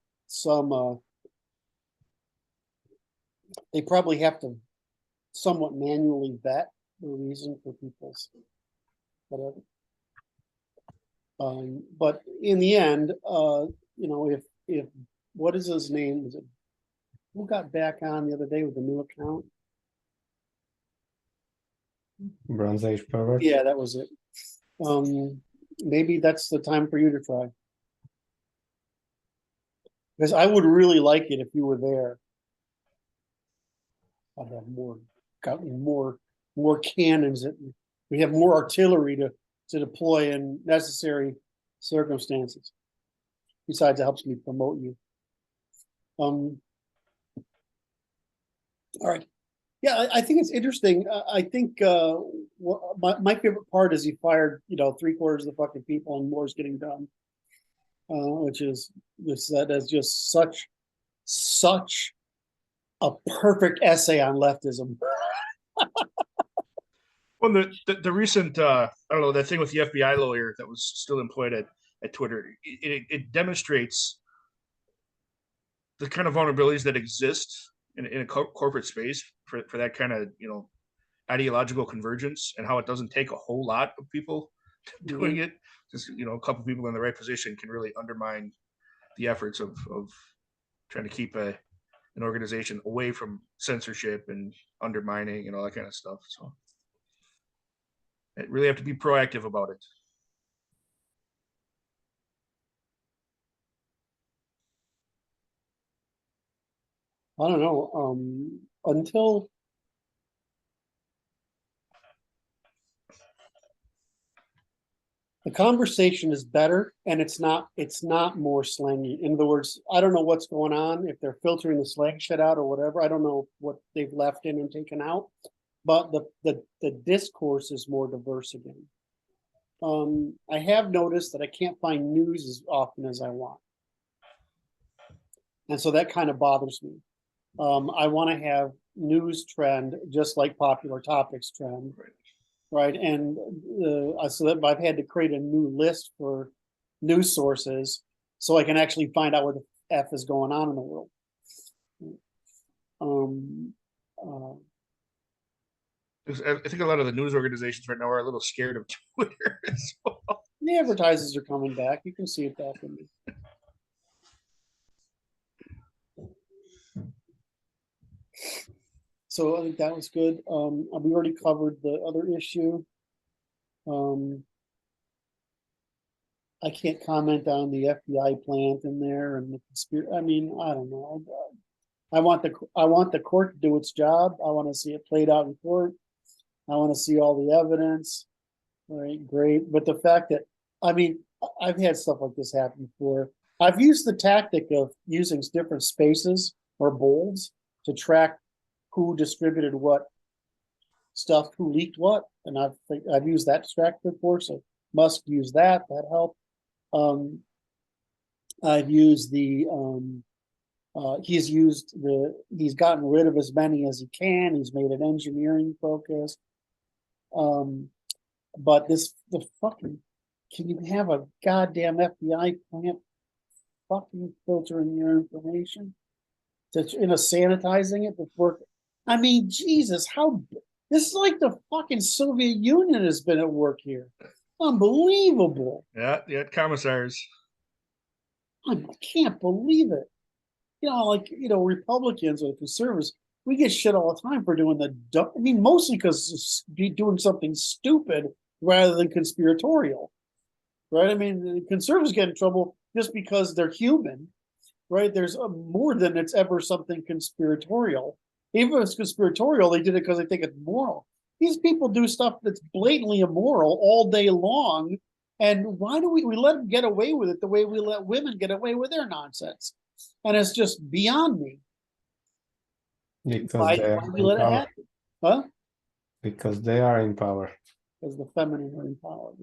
they probably have to somewhat manually vet the reason for people's whatever. But in the end, you know, if what is his name? Is it who got back on the other day with a new account? Bronze Age pervert. Yeah, that was it. Maybe that's the time for you to try. Because I would really like it if you were there. I'd have more cannons that we have more artillery to deploy in necessary circumstances. Besides, it helps me promote you. All right. Yeah, I think it's interesting. I think my favorite part is he fired, you know, 3/4 of the fucking people and more is getting done. Which is that is just such a perfect essay on leftism. Well, the recent I don't know, that thing with the FBI lawyer that was still employed at Twitter, it demonstrates the kind of vulnerabilities that exist in a corporate space for that kind of, you know, ideological convergence, and how it doesn't take a whole lot of people doing it. Just, you know, a couple of people in the right position can really undermine the efforts of trying to keep an organization away from censorship and undermining and all that kind of stuff. So you really have to be proactive about it. I don't know. Until the conversation is better and it's not more slangy. In other words, I don't know what's going on, if they're filtering the slang shit out or whatever. I don't know what they've left in and taken out, but the discourse is more diverse again. I have noticed that I can't find news as often as I want. And so that kind of bothers me. I want to have news trend just like popular topics trend. Right. And so that I've had to create a new list for news sources so I can actually find out what the F is going on in the world. I think a lot of the news organizations right now are a little scared of Twitter as well. The advertisers are coming back. You can see it back in me. So I think that was good. We already covered the other issue. I can't comment on the FBI plant in there and the conspiracy. I mean, I don't know. I want the court to do its job. I want to see it played out in court. I want to see all the evidence. Right, great. But the fact that, I mean, I've had stuff like this happen before. I've used the tactic of using different spaces or bolds to track who distributed what stuff, who leaked what, and I've used that track before. So Musk used that helped. I've used he's gotten rid of as many as he can. He's made it engineering focused. But can you have a goddamn FBI plant fucking filtering your information? sanitizing it before. I mean, Jesus, this is like the fucking Soviet Union has been at work here. Unbelievable. Yeah, commissars. I can't believe it. Republicans or conservatives, we get shit all the time for doing mostly because doing something stupid rather than conspiratorial, right? I mean, the conservatives get in trouble just because they're human, right? There's more than it's ever something conspiratorial. Even if it's conspiratorial, they did it because they think it's moral. These people do stuff that's blatantly immoral all day long. And why do we let them get away with it the way we let women get away with their nonsense? And it's just beyond me. Because why they are we in let it power. happen? Huh? Because they are in power. Because the feminine are in power.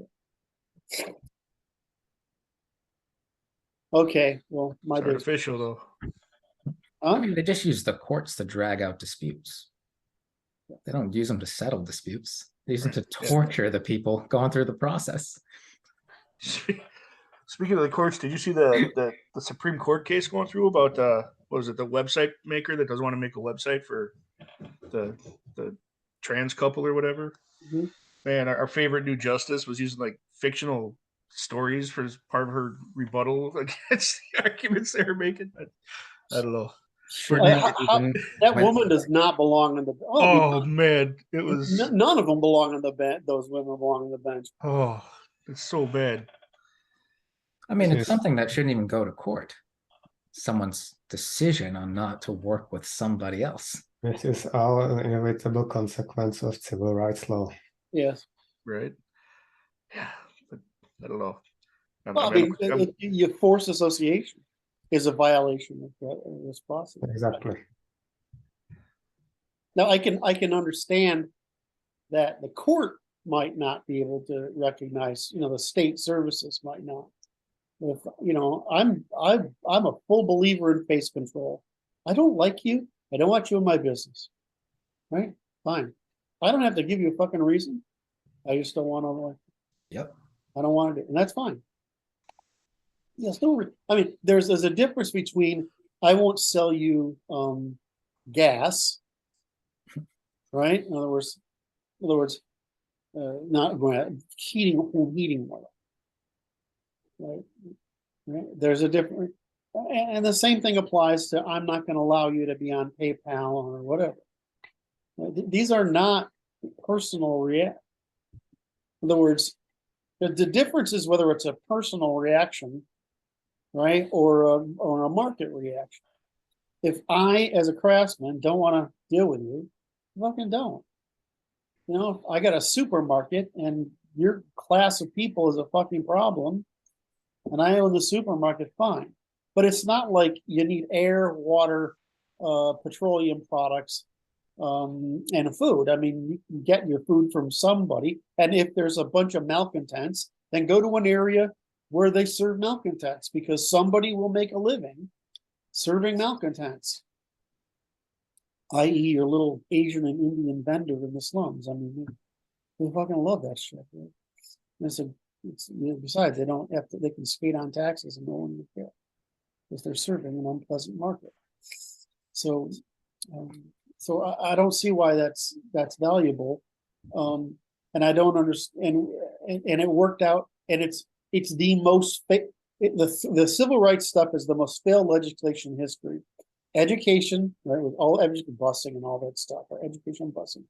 Okay, well, my It's day's artificial though. I mean, they just use the courts to drag out disputes. They don't use them to settle disputes. They use them to torture the people going through the process. Speaking of the courts, did you see the Supreme Court case going through about what was it, the website maker that doesn't want to make a website for the trans couple or whatever? Mhm. Man, our favorite new justice was using like fictional stories for part of her rebuttal against the arguments they were making. I don't know. That woman does not belong on the. Oh man, it was. None of them belong on the bench. Those women belong on the bench. Oh, it's so bad. I mean, it's something that shouldn't even go to court. Someone's decision on not to work with somebody else. This is all an inevitable consequence of civil rights law. Yes. Right. Yeah, but I don't know. You forced association is a violation of this process. Exactly. Now, I can understand that the court might not be able to recognize, the state services might not. If I'm a full believer in face control. I don't like you. I don't want you in my business. Right? Fine. I don't have to give you a fucking reason. I just don't want to. Yep. I don't want to do, and that's fine. Yes, there's a difference between I won't sell you gas, right? In other words, not home heating oil, right? There's a different, and the same thing applies to I'm not going to allow you to be on PayPal or whatever. These are not personal react. In other words, the difference is whether it's a personal reaction, right, or a market reaction. If I, as a craftsman, don't want to deal with you, I fucking don't. I got a supermarket and your class of people is a fucking problem, and I own the supermarket, fine. But it's not like you need air, water, petroleum products, and food. I mean, you can get your food from somebody, and if there's a bunch of malcontents, then go to an area where they serve malcontents, because somebody will make a living serving malcontents, i.e. your little Asian and Indian vendor in the slums. I mean, they fucking love that shit. Right? Besides, they don't have to, they can skate on taxes and no one will care because they're serving an unpleasant market. So I don't see why that's valuable. And I don't understand, and it worked out, and it's the most, the civil rights stuff is the most failed legislation in history. Education, right, with all education, busing and all that stuff, or education busing,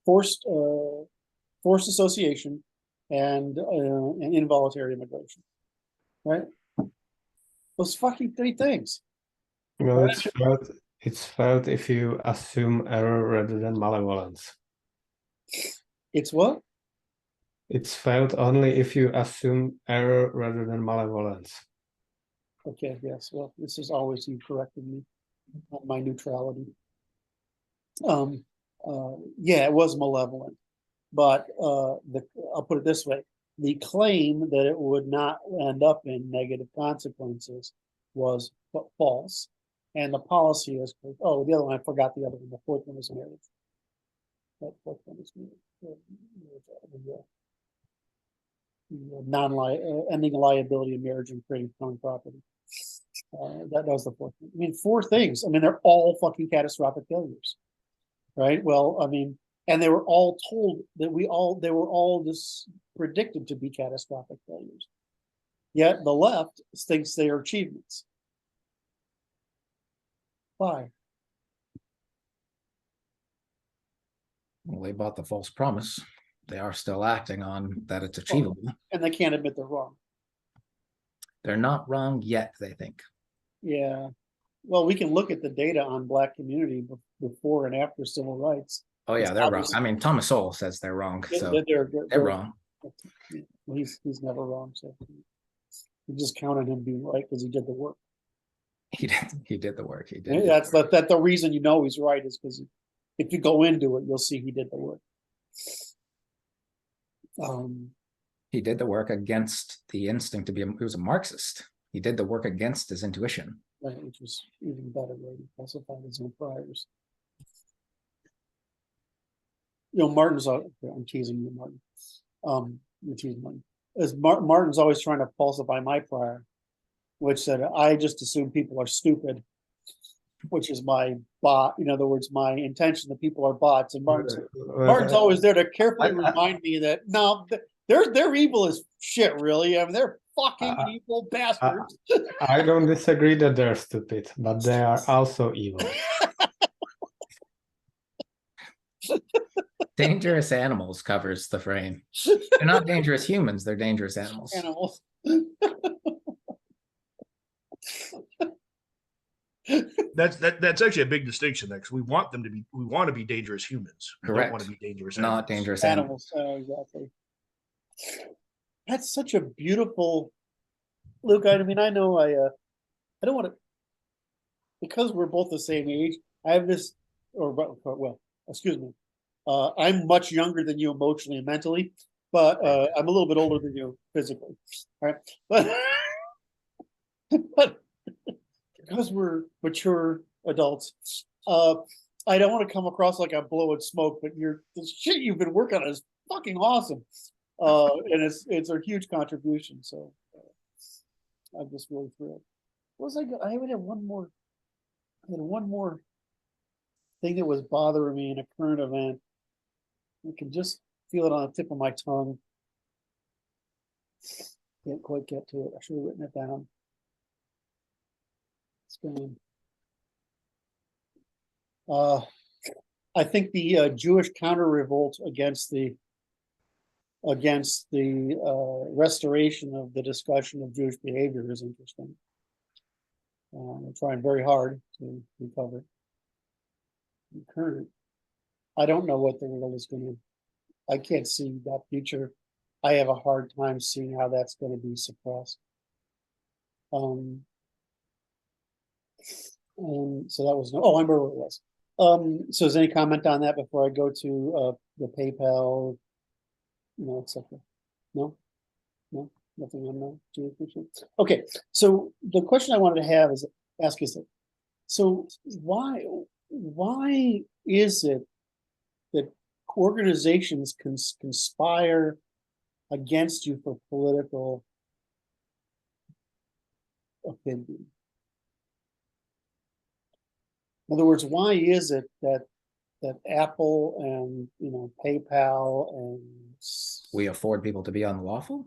forced association, and involuntary immigration, right? Those fucking three things. Well, it's felt if you assume error rather than malevolence. It's what? It's felt only if you assume error rather than malevolence. Okay, yes. Well, this is always you correcting me on my neutrality. Yeah, it was malevolent, but I'll put it this way: the claim that it would not end up in negative consequences was false, and the policy is. Oh, the other one I forgot. The other one, the fourth one is marriage. That fourth one is marriage. Ending liability in marriage and creating common property. That was the fourth thing. I mean, four things. I mean, they're all fucking catastrophic failures, right? Well, I mean, and they were all told that they were all just predicted to be catastrophic failures. Yet the left thinks they are achievements. Why? Well, they bought the false promise. They are still acting on that it's achievable. And they can't admit they're wrong. They're not wrong yet, they think. Yeah. Well, we can look at the data on Black community before and after civil rights. Oh yeah, they're wrong. I mean, Thomas Sowell says they're wrong, so they're wrong. He's never wrong. So you just count on him being right because he did the work. He did the work. He did. That's the reason you know he's right is because if you go into it, you'll see he did the work. He did the work against the instinct to be. He was a Marxist. He did the work against his intuition. Right, which was even better, right? He falsified his own priors. You know, Martin's. I'm teasing you, Martin. I'm teasing Martin. Martin's always trying to falsify my prior, which said I just assume people are stupid, which is my bot. In other words, my intention that people are bots. And Martin's always there to carefully remind me that no, they're evil as shit. Really, I mean, they're fucking evil bastards. I don't disagree that they're stupid, but they are also evil. Dangerous animals covers the frame. They're not dangerous humans, they're dangerous animals. That's actually a big distinction there, because we want to be dangerous humans. We Correct. don't want to be dangerous not animals. dangerous animals. Exactly. That's such a beautiful Luke. I mean, I know I don't want to, because we're both the same age. I have this, well, excuse me. I'm much younger than you emotionally and mentally, but I'm a little bit older than you physically. All right, but because we're mature adults, I don't want to come across like I'm blowing smoke. But the shit you've been working on is fucking awesome, and it's a huge contribution. So I'm just really thrilled. What was I would have one more. I had one more thing that was bothering me in a current event. I can just feel it on the tip of my tongue. Can't quite get to it. I should have written it down. It's going. I think the Jewish counter revolt against the restoration of the discussion of Jewish behavior is interesting. I'm trying very hard to recover. Current. I don't know what the world is going to. I can't see that future. I have a hard time seeing how that's going to be suppressed. And so that was I remember what it was. So is any comment on that before I go to the PayPal, etc. No, nothing on that. Okay, so the question I wanted to ask is that, so why is it that organizations conspire against you for political opinion? In other words, why is it that Apple and PayPal and we afford people to be unlawful?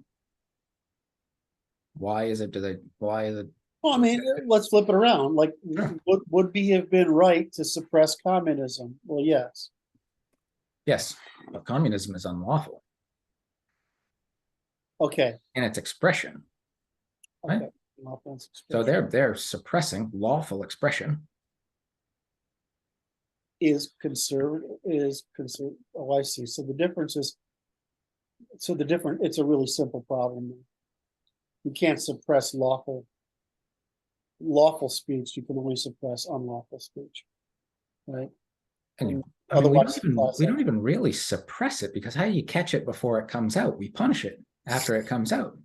Why is it? Well, I mean, let's flip it around. Like, sure. Would we have been right to suppress communism? Well, yes. Yes, but communism is unlawful. Okay. In its expression. Right? Okay. So they're suppressing lawful expression. Is conservative. Oh, I see. So the difference is. It's a really simple problem. You can't suppress lawful speech. You can only suppress unlawful speech, right? And we don't even really suppress it, because how do you catch it before it comes out? We punish it after it comes out.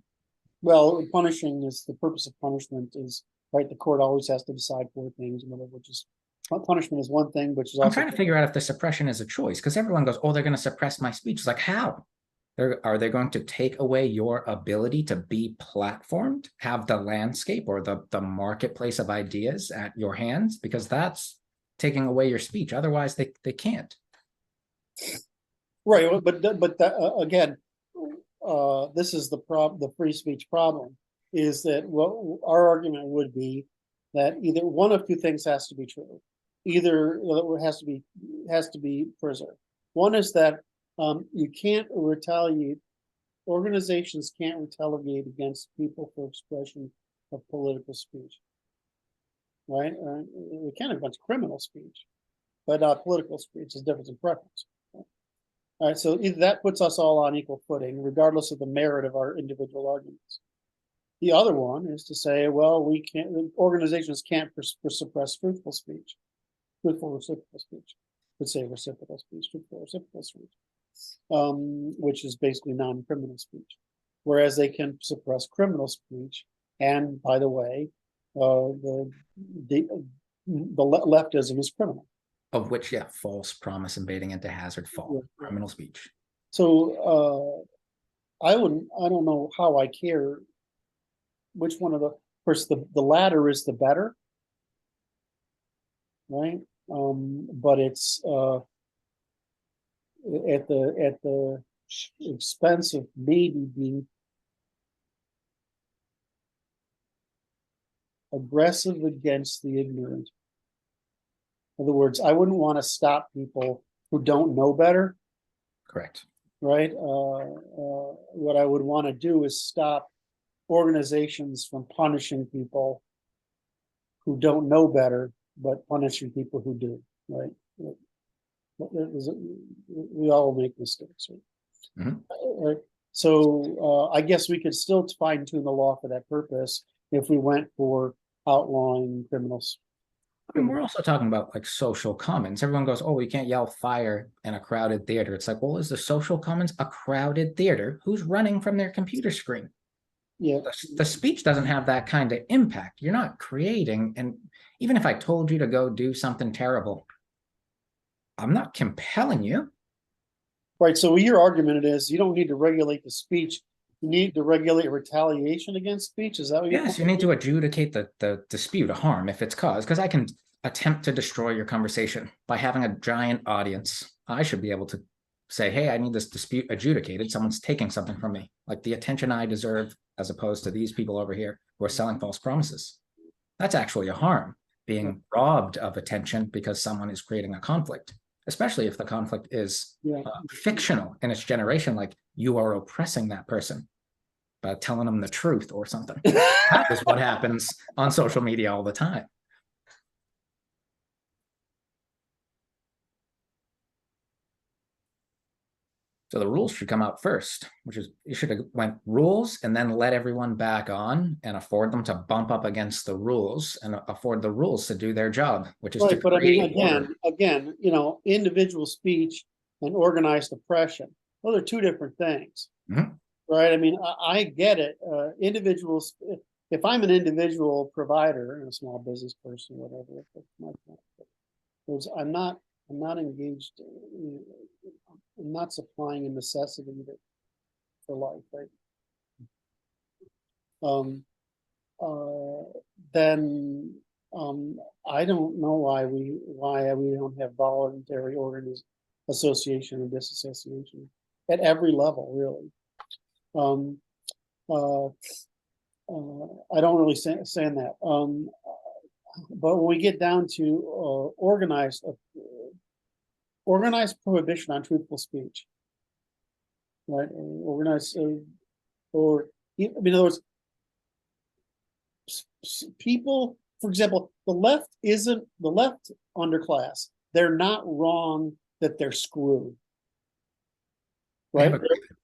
Well, punishing is the purpose of punishment is right. The court always has to decide 4 things, which is punishment is one thing, which is. I'm trying to figure out if the suppression is a choice, because everyone goes, "Oh, they're going to suppress my speech." It's like, how? Are they going to take away your ability to be platformed, have the landscape or the marketplace of ideas at your hands? Because that's taking away your speech. Otherwise, they can't. Right, again, this is the free speech problem, is that our argument would be that either one of two things has to be true. Either it has to be preserved. One is that you can't retaliate. Organizations can't retaliate against people for expression of political speech, right? We can against criminal speech, but not political speech. Is difference in preference. All right, so either that puts us all on equal footing, regardless of the merit of our individual arguments. The other one is to say, well, we can't. Organizations can't suppress truthful speech, truthful reciprocal speech. Could say reciprocal speech, truthful reciprocal speech, which is basically non-criminal speech, whereas they can suppress criminal speech. And by the way, the leftism is criminal. Of which, yeah, false promise and baiting into hazard fall, criminal speech. So I don't know how I care which one of first the latter is the better, right? But it's at the expense of maybe being aggressive against the ignorant. In other words, I wouldn't want to stop people who don't know better. Correct. Right. What I would want to do is stop organizations from punishing people who don't know better, but punishing people who do. Right. We all make mistakes. Right. Mm-hmm. Right. So I guess we could still fine tune the law for that purpose if we went for outlawing criminals. I mean, we're also talking about like social commons. Everyone goes, oh, we can't yell fire in a crowded theater. It's like, well, is the social commons a crowded theater? Who's running from their computer screen? Yeah. The speech doesn't have that kind of impact. You're not creating. And even if I told you to go do something terrible, I'm not compelling you. Right. So your argument is you don't need to regulate the speech. You need to regulate retaliation against speech. Is that what you're Yes, you need to adjudicate the dispute, a harm, if it's caused, because I can attempt to destroy your conversation by having a giant audience. I should be able to say, hey, I need this dispute adjudicated. Someone's taking something from me, like the attention I deserve, as opposed to these people over here who are selling false promises. That's actually a harm, being robbed of attention because someone is creating a conflict, especially if the conflict is fictional in its generation, like you are oppressing that person by telling them the truth or something. That is what happens on social media all the time. So the rules should come out first, which is you should have went rules and then let everyone back on and afford them to bump up against the rules and afford the rules to do their job, which is to but I mean, create again, you know, individual speech and organized oppression, those are two different things. Mm-hmm. Right. I mean, I get it. Individuals, if I'm an individual provider and a small business person, whatever, I'm not engaged. I'm not supplying a necessity for life, right? Then I don't know why we don't have voluntary association and disassociation at every level, really. I don't really saying that. But when we get down to organized prohibition on truthful speech, right? Organized, or in other words, people, for example, the left underclass. They're not wrong that they're screwed. Right?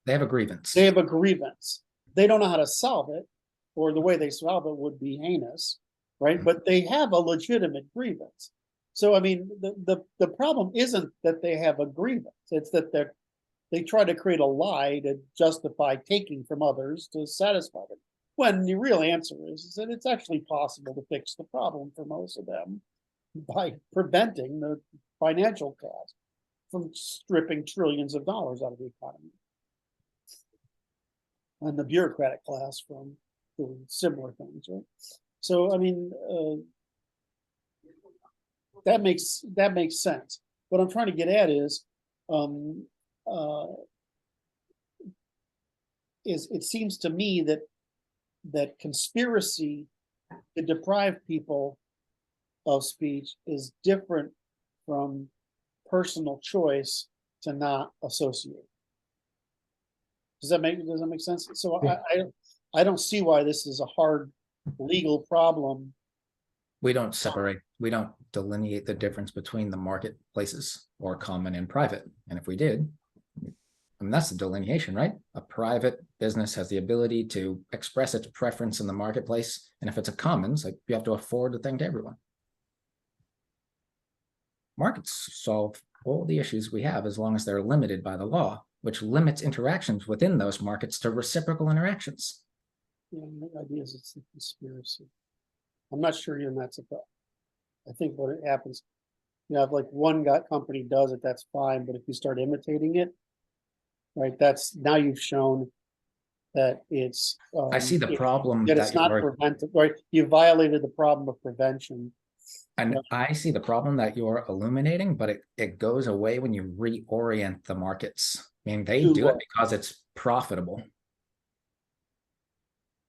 They have a grievance. They have a grievance. They don't know how to solve it, or the way they solve it would be heinous, right? Mm-hmm. But they have a legitimate grievance. So, I mean, the problem isn't that they have a grievance. It's that they try to create a lie to justify taking from others to satisfy them. When the real answer is that it's actually possible to fix the problem for most of them by preventing the financial cost from stripping trillions of dollars out of the economy. and the bureaucratic class from doing similar things, right? So, I mean, that makes sense. What I'm trying to get at is it seems to me that conspiracy to deprive people of speech is different from personal choice to not associate. Does that make sense? So I don't see why this is a hard legal problem. We don't separate, we don't delineate the difference between the marketplaces or common and private. And if we did, I mean, that's the delineation, right? A private business has the ability to express its preference in the marketplace. And if it's a commons, like you have to afford the thing to everyone. Markets solve all the issues we have as long as they're limited by the law, which limits interactions within those markets to reciprocal interactions. Yeah, my idea is it's a conspiracy. I'm not sure even that's a problem. I think what happens, you know, if like one company does it, that's fine. But if you start imitating it, right, that's now you've shown that it's. I see the problem that it's not preventive, right? You violated the problem of prevention. And I see the problem that you're illuminating, but it goes away when you reorient the markets. I mean, they do it because it's profitable.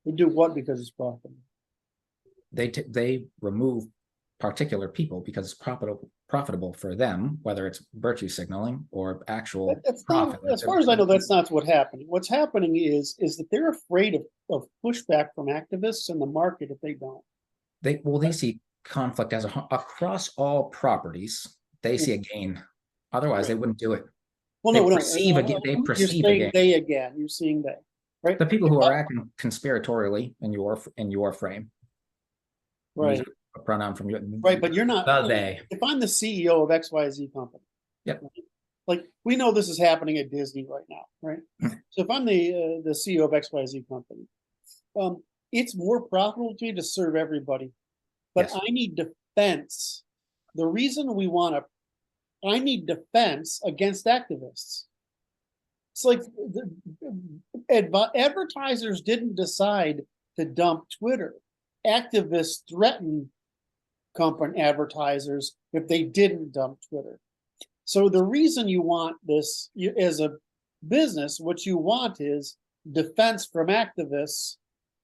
They do what because it's profitable? They remove particular people because it's profitable for them, whether it's virtue signaling or actual profit. As far as I know, that's not what's happening. What's happening is that they're afraid of pushback from activists in the market if they don't. They see conflict as across all properties. They see a gain. Otherwise, they wouldn't do it. Well, they perceive a gain. You're saying they again. You're seeing they, right? The people who are acting conspiratorially in your frame. Right. A pronoun from you. Right, but you're not. They. If I'm the CEO of XYZ company. Yep. Right, like we know this is happening at Disney right now, right? So if I'm the CEO of XYZ company, it's more profitable to me to serve everybody. But yes. I need defense. The reason I need defense against activists. It's like advertisers didn't decide to dump Twitter. Activists threaten company advertisers if they didn't dump Twitter. So the reason you want this as a business, what you want is defense from activists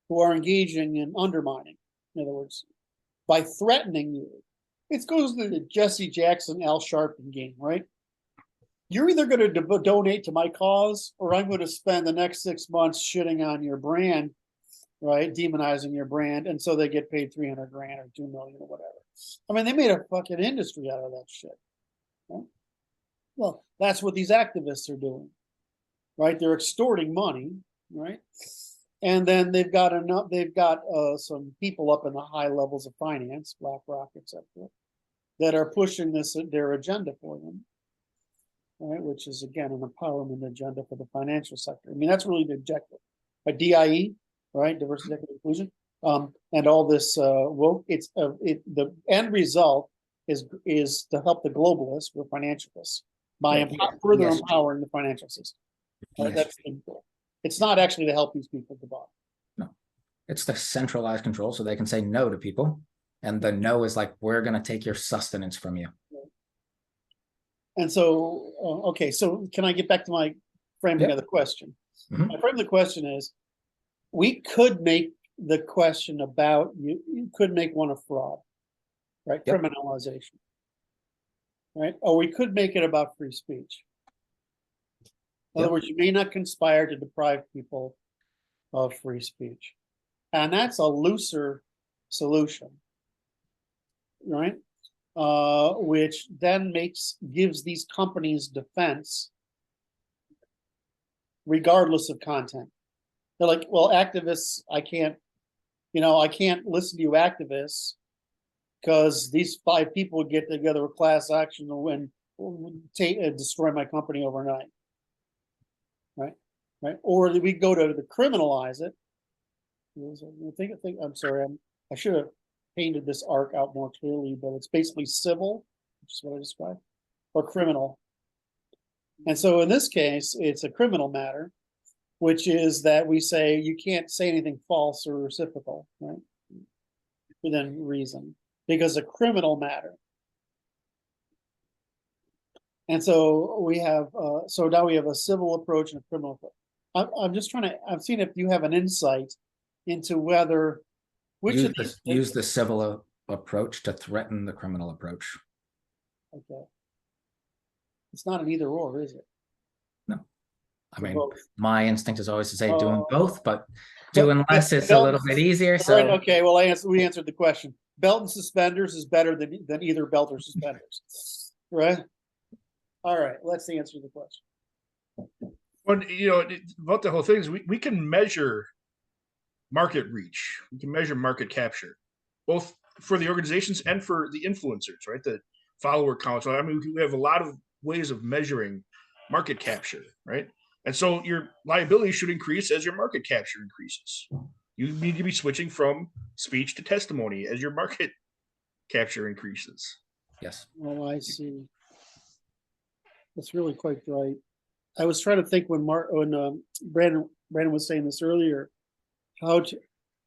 who are engaging in undermining. In other words, by threatening you. It goes to the Jesse Jackson, Al Sharpton game, right? You're either going to donate to my cause or I'm going to spend the next 6 months shitting on your brand, right? Demonizing your brand. And so they get paid $300,000 or $2 million or whatever. I mean, they made a fucking industry out of that shit. Right? Well, that's what these activists are doing, right? They're extorting money, right? And then they've got some people up in the high levels of finance, BlackRock, etc., that are pushing their agenda for them, right? Which is again an empowerment agenda for the financial sector. I mean, that's really the objective. But DIE, right, diversity, equity, inclusion, and all this. The end result is to help the globalists or financialists by further empowering the financial system. Right? That's the goal. It's not actually to help these people at the bottom. No, it's the centralized control so they can say no to people. And the no is like, we're going to take your sustenance from you. And so, okay, so can I get back to my framing of the question? Mm-hmm. My frame of the question is, we could make the question about, you could make one of fraud, right? Yep. Criminalization, right? Or we could make it about free speech. In other words, you may not conspire to deprive people of free speech. And that's a looser solution, right? Which then gives these companies defense regardless of content. They're like, well, activists, I can't listen to you activists because these 5 people would get together with class action and destroy my company overnight. Right, or we go to criminalize it. I'm sorry, I should have painted this arc out more clearly, but it's basically civil, which is what I described, or criminal. And so in this case, it's a criminal matter, which is that we say you can't say anything false or reciprocal, right? Within reason, because a criminal matter. And so we have, so now we have a civil approach and a criminal approach. I'm just trying to, I'm seeing if you have an insight into whether, which of these. Use the civil approach to threaten the criminal approach. Okay. It's not an either or, is it? No. I mean, Both. my instinct is always to say doing Oh. both, but doing less is a belt- little bit easier. Right, So okay, well, we answered the question. Belt and suspenders is better than either belt or suspenders, right? All right, let's answer the question. Well, you know, about the whole thing is we can measure market reach. We can measure market capture, both for the organizations and for the influencers, right? The follower counts. I mean, we have a lot of ways of measuring market capture, right? And so your liability should increase as your market capture increases. You need to be switching from speech to testimony as your market capture increases. yes, Oh, I see. That's really quite right. I was trying to think when Brandon was saying this earlier, how to,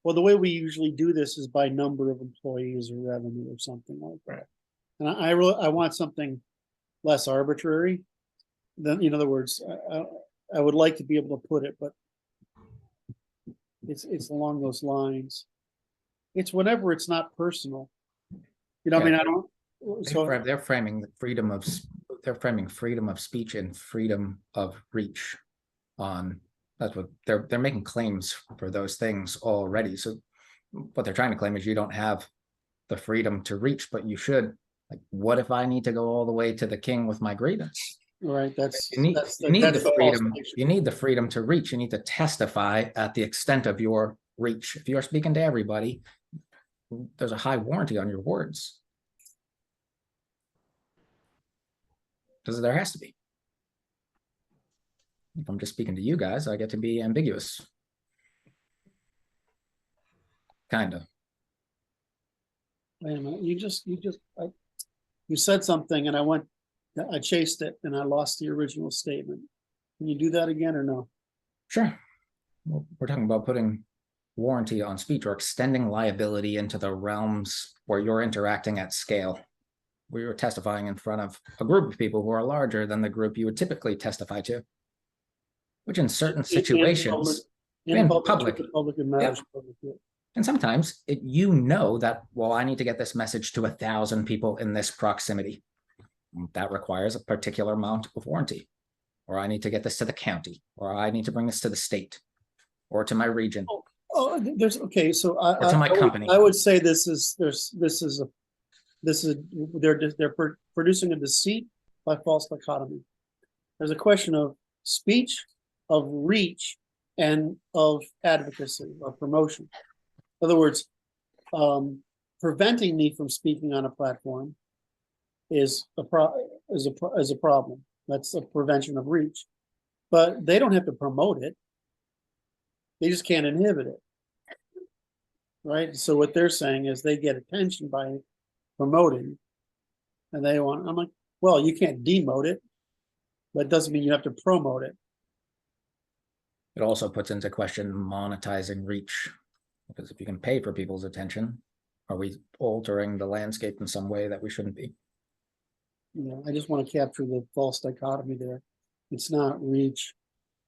well, the way we usually do this is by number of employees or revenue or something like that. And I want something less arbitrary. Then, in other words, I would like to be able to put it, but it's along those lines. It's whenever it's not personal. You know, Yeah. I mean, I don't. So they're framing freedom of speech and freedom of reach on. That's what they're making claims for those things already. So what they're trying to claim is you don't have the freedom to reach, but you should. Like, what if I need to go all the way to the king with my grievance? right, You need the freedom. You need the freedom to reach. You need to testify at the extent of your reach. If you're speaking to everybody, there's a high warranty on your words. Because there has to be. If I'm just speaking to you guys, I get to be ambiguous. Kind of. Wait a minute, you said something and I chased it and I lost the original statement. Can you do that again or no? Sure. Well, we're talking about putting warranty on speech or extending liability into the realms where you're interacting at scale. We were testifying in front of a group of people who are larger than the group you would typically testify to, which in certain situations, in public, and matters of public good. and sometimes you know that, well, I need to get this message to 1,000 people in this proximity. That requires a particular amount of warranty, or I need to get this to the county, or I need to bring this to the state, or to my region. Oh, there's okay. So Or to my company. I would say they're producing a deceit by false dichotomy. There's a question of speech, of reach, and of advocacy or promotion. In other words, preventing me from speaking on a platform is a problem. That's a prevention of reach. But they don't have to promote it. They just can't inhibit it. Right? So what they're saying is they get attention by promoting. And I'm like, well, you can't demote it, but it doesn't mean you have to promote it. It also puts into question monetizing reach, because if you can pay for people's attention, are we altering the landscape in some way that we shouldn't be? You know, I just want to capture the false dichotomy there. It's not reach.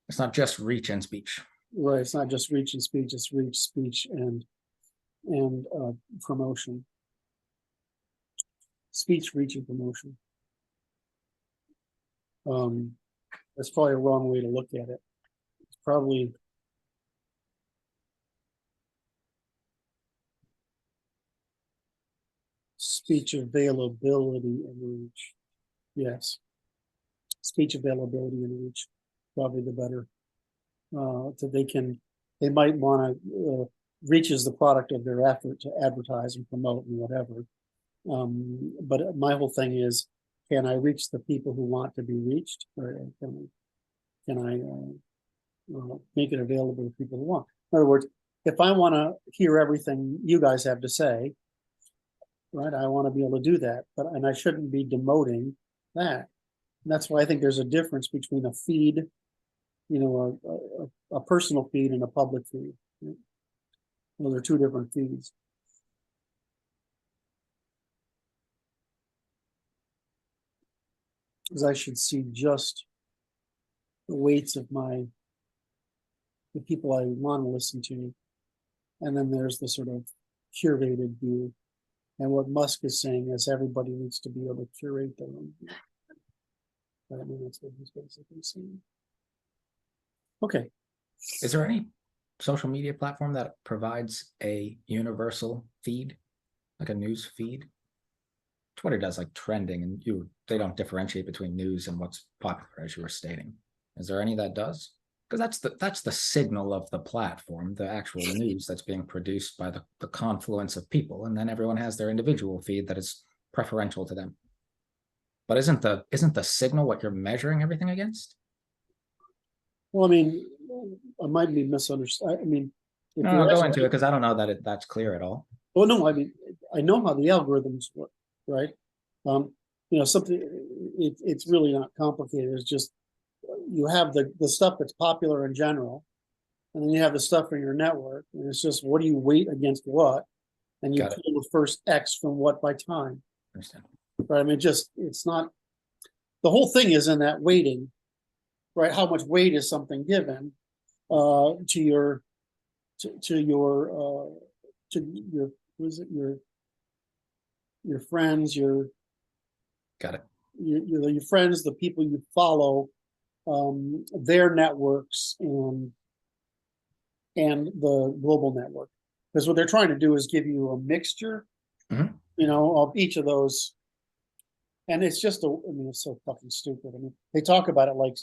It's not just reach and speech. Right. It's not just reach and speech. It's reach, speech, and promotion. Speech, reach, and promotion. That's probably a wrong way to look at it. It's probably speech availability and reach. Yes. Speech availability and reach, probably the better. So they might want to reach as the product of their effort to advertise and promote and whatever. But my whole thing is, can I reach the people who want to be reached, or can I make it available to people who want? In other words, if I want to hear everything you guys have to say, right, I want to be able to do that, and I shouldn't be demoting that. And that's why I think there's a difference between a feed you know, a personal feed and a public feed. Well, they're two different feeds. Because I should see just the weights of the people I want to listen to. And then there's the sort of curated view. And what Musk is saying is everybody needs to be able to curate their own view. I mean, that's what he's basically saying. Okay. Is there any social media platform that provides a universal feed, like a news feed? Twitter does like trending, and they don't differentiate between news and what's popular, as you were stating. Is there any that does? Because that's the signal of the platform, the actual news that's being produced by the confluence of people, and then everyone has their individual feed that is preferential to them. But isn't the signal what you're measuring everything against? Well, I mean, I might be misunderstood. I mean, No, go into it, because I don't know that that's clear at all. Well, no, I mean, I know how the algorithms work, right? You know, it's really not complicated. It's just you have the stuff that's popular in general, and then you have the stuff in your network, and it's just what do you weight against what, and you pull the first X from what by time. Understand. Right? I mean, it's not, the whole thing is in that weighting, right? How much weight is something given to your friends, got it. Your friends, the people you follow, their networks, and the global network. Because what they're trying to do is give you a mixture, you know, of each of those. And it's just I mean, it's so fucking stupid. I mean, they talk about it like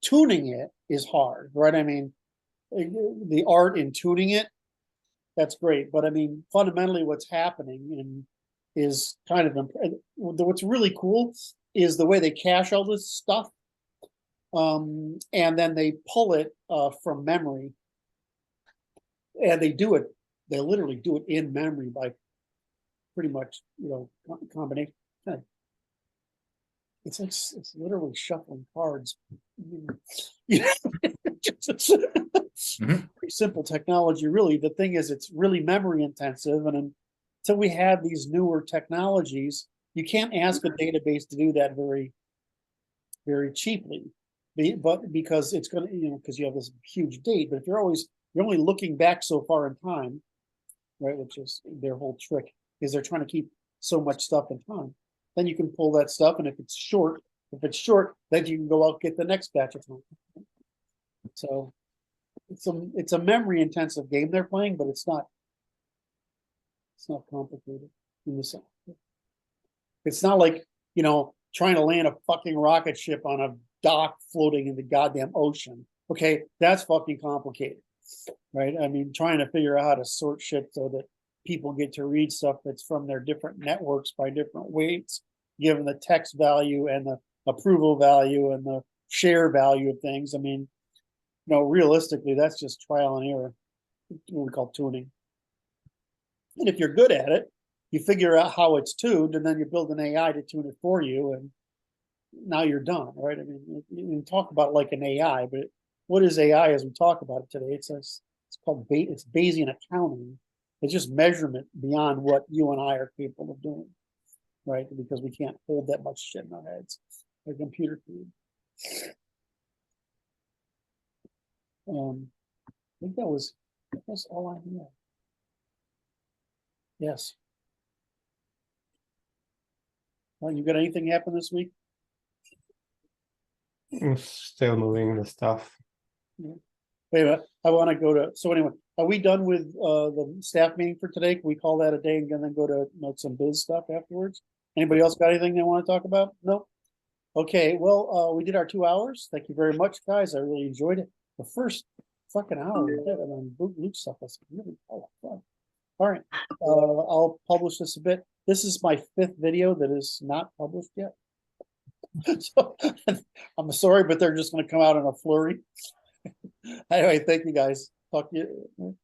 tuning it is hard, right? I mean, the art in tuning it, that's great. But I mean, fundamentally what's happening is kind of, what's really cool is the way they cache all this stuff. And then they pull it from memory. And they literally do it in memory by pretty much, you know, combination. It's literally shuffling cards. You know, pretty simple technology, really. The thing is, it's really memory intensive, and until we have these newer technologies, you can't ask a database to do that very, very cheaply. But because it's going to, you know, because you have this huge date. But if you're only looking back so far in time, right? Which is their whole trick, is they're trying to keep so much stuff in time. Then you can pull that stuff, and if it's short, then you can go out and get the next batch of time. So it's a memory intensive game they're playing, but it's not complicated in the sense. It's not like, you know, trying to land a fucking rocket ship on a dock floating in the goddamn ocean. Okay, that's fucking complicated, right? I mean, trying to figure out how to sort shit so that people get to read stuff that's from their different networks by different weights, given the text value and the approval value and the share value of things. I mean, you know, realistically, that's just trial and error, what we call tuning. And if you're good at it, you figure out how it's tuned, and then you build an AI to tune it for you, and now you're done, right? I mean, you can talk about it like an AI, but what is AI as we talk about it today? It's called it's Bayesian accounting. It's just measurement beyond what you and I are capable of doing, right? Because we can't hold that much shit in our heads. A computer can. I think that was all I had. Yes. Well, you got anything happen this week? I'm still moving the stuff. Yeah. Wait a minute. I want to go to. So anyway, are we done with the staff meeting for today? Can we call that a day and then go to some biz stuff afterwards? Anybody else got anything they want to talk about? No. Okay. Well, we did our 2 hours. Thank you very much, guys. I really enjoyed it. The first fucking hour we did, and then Luke stuff was really fun. All right. I'll publish this a bit. This is my 5th video that is not published yet. So I'm sorry, but they're just going to come out in a flurry. Anyway, thank you guys. Talk to you.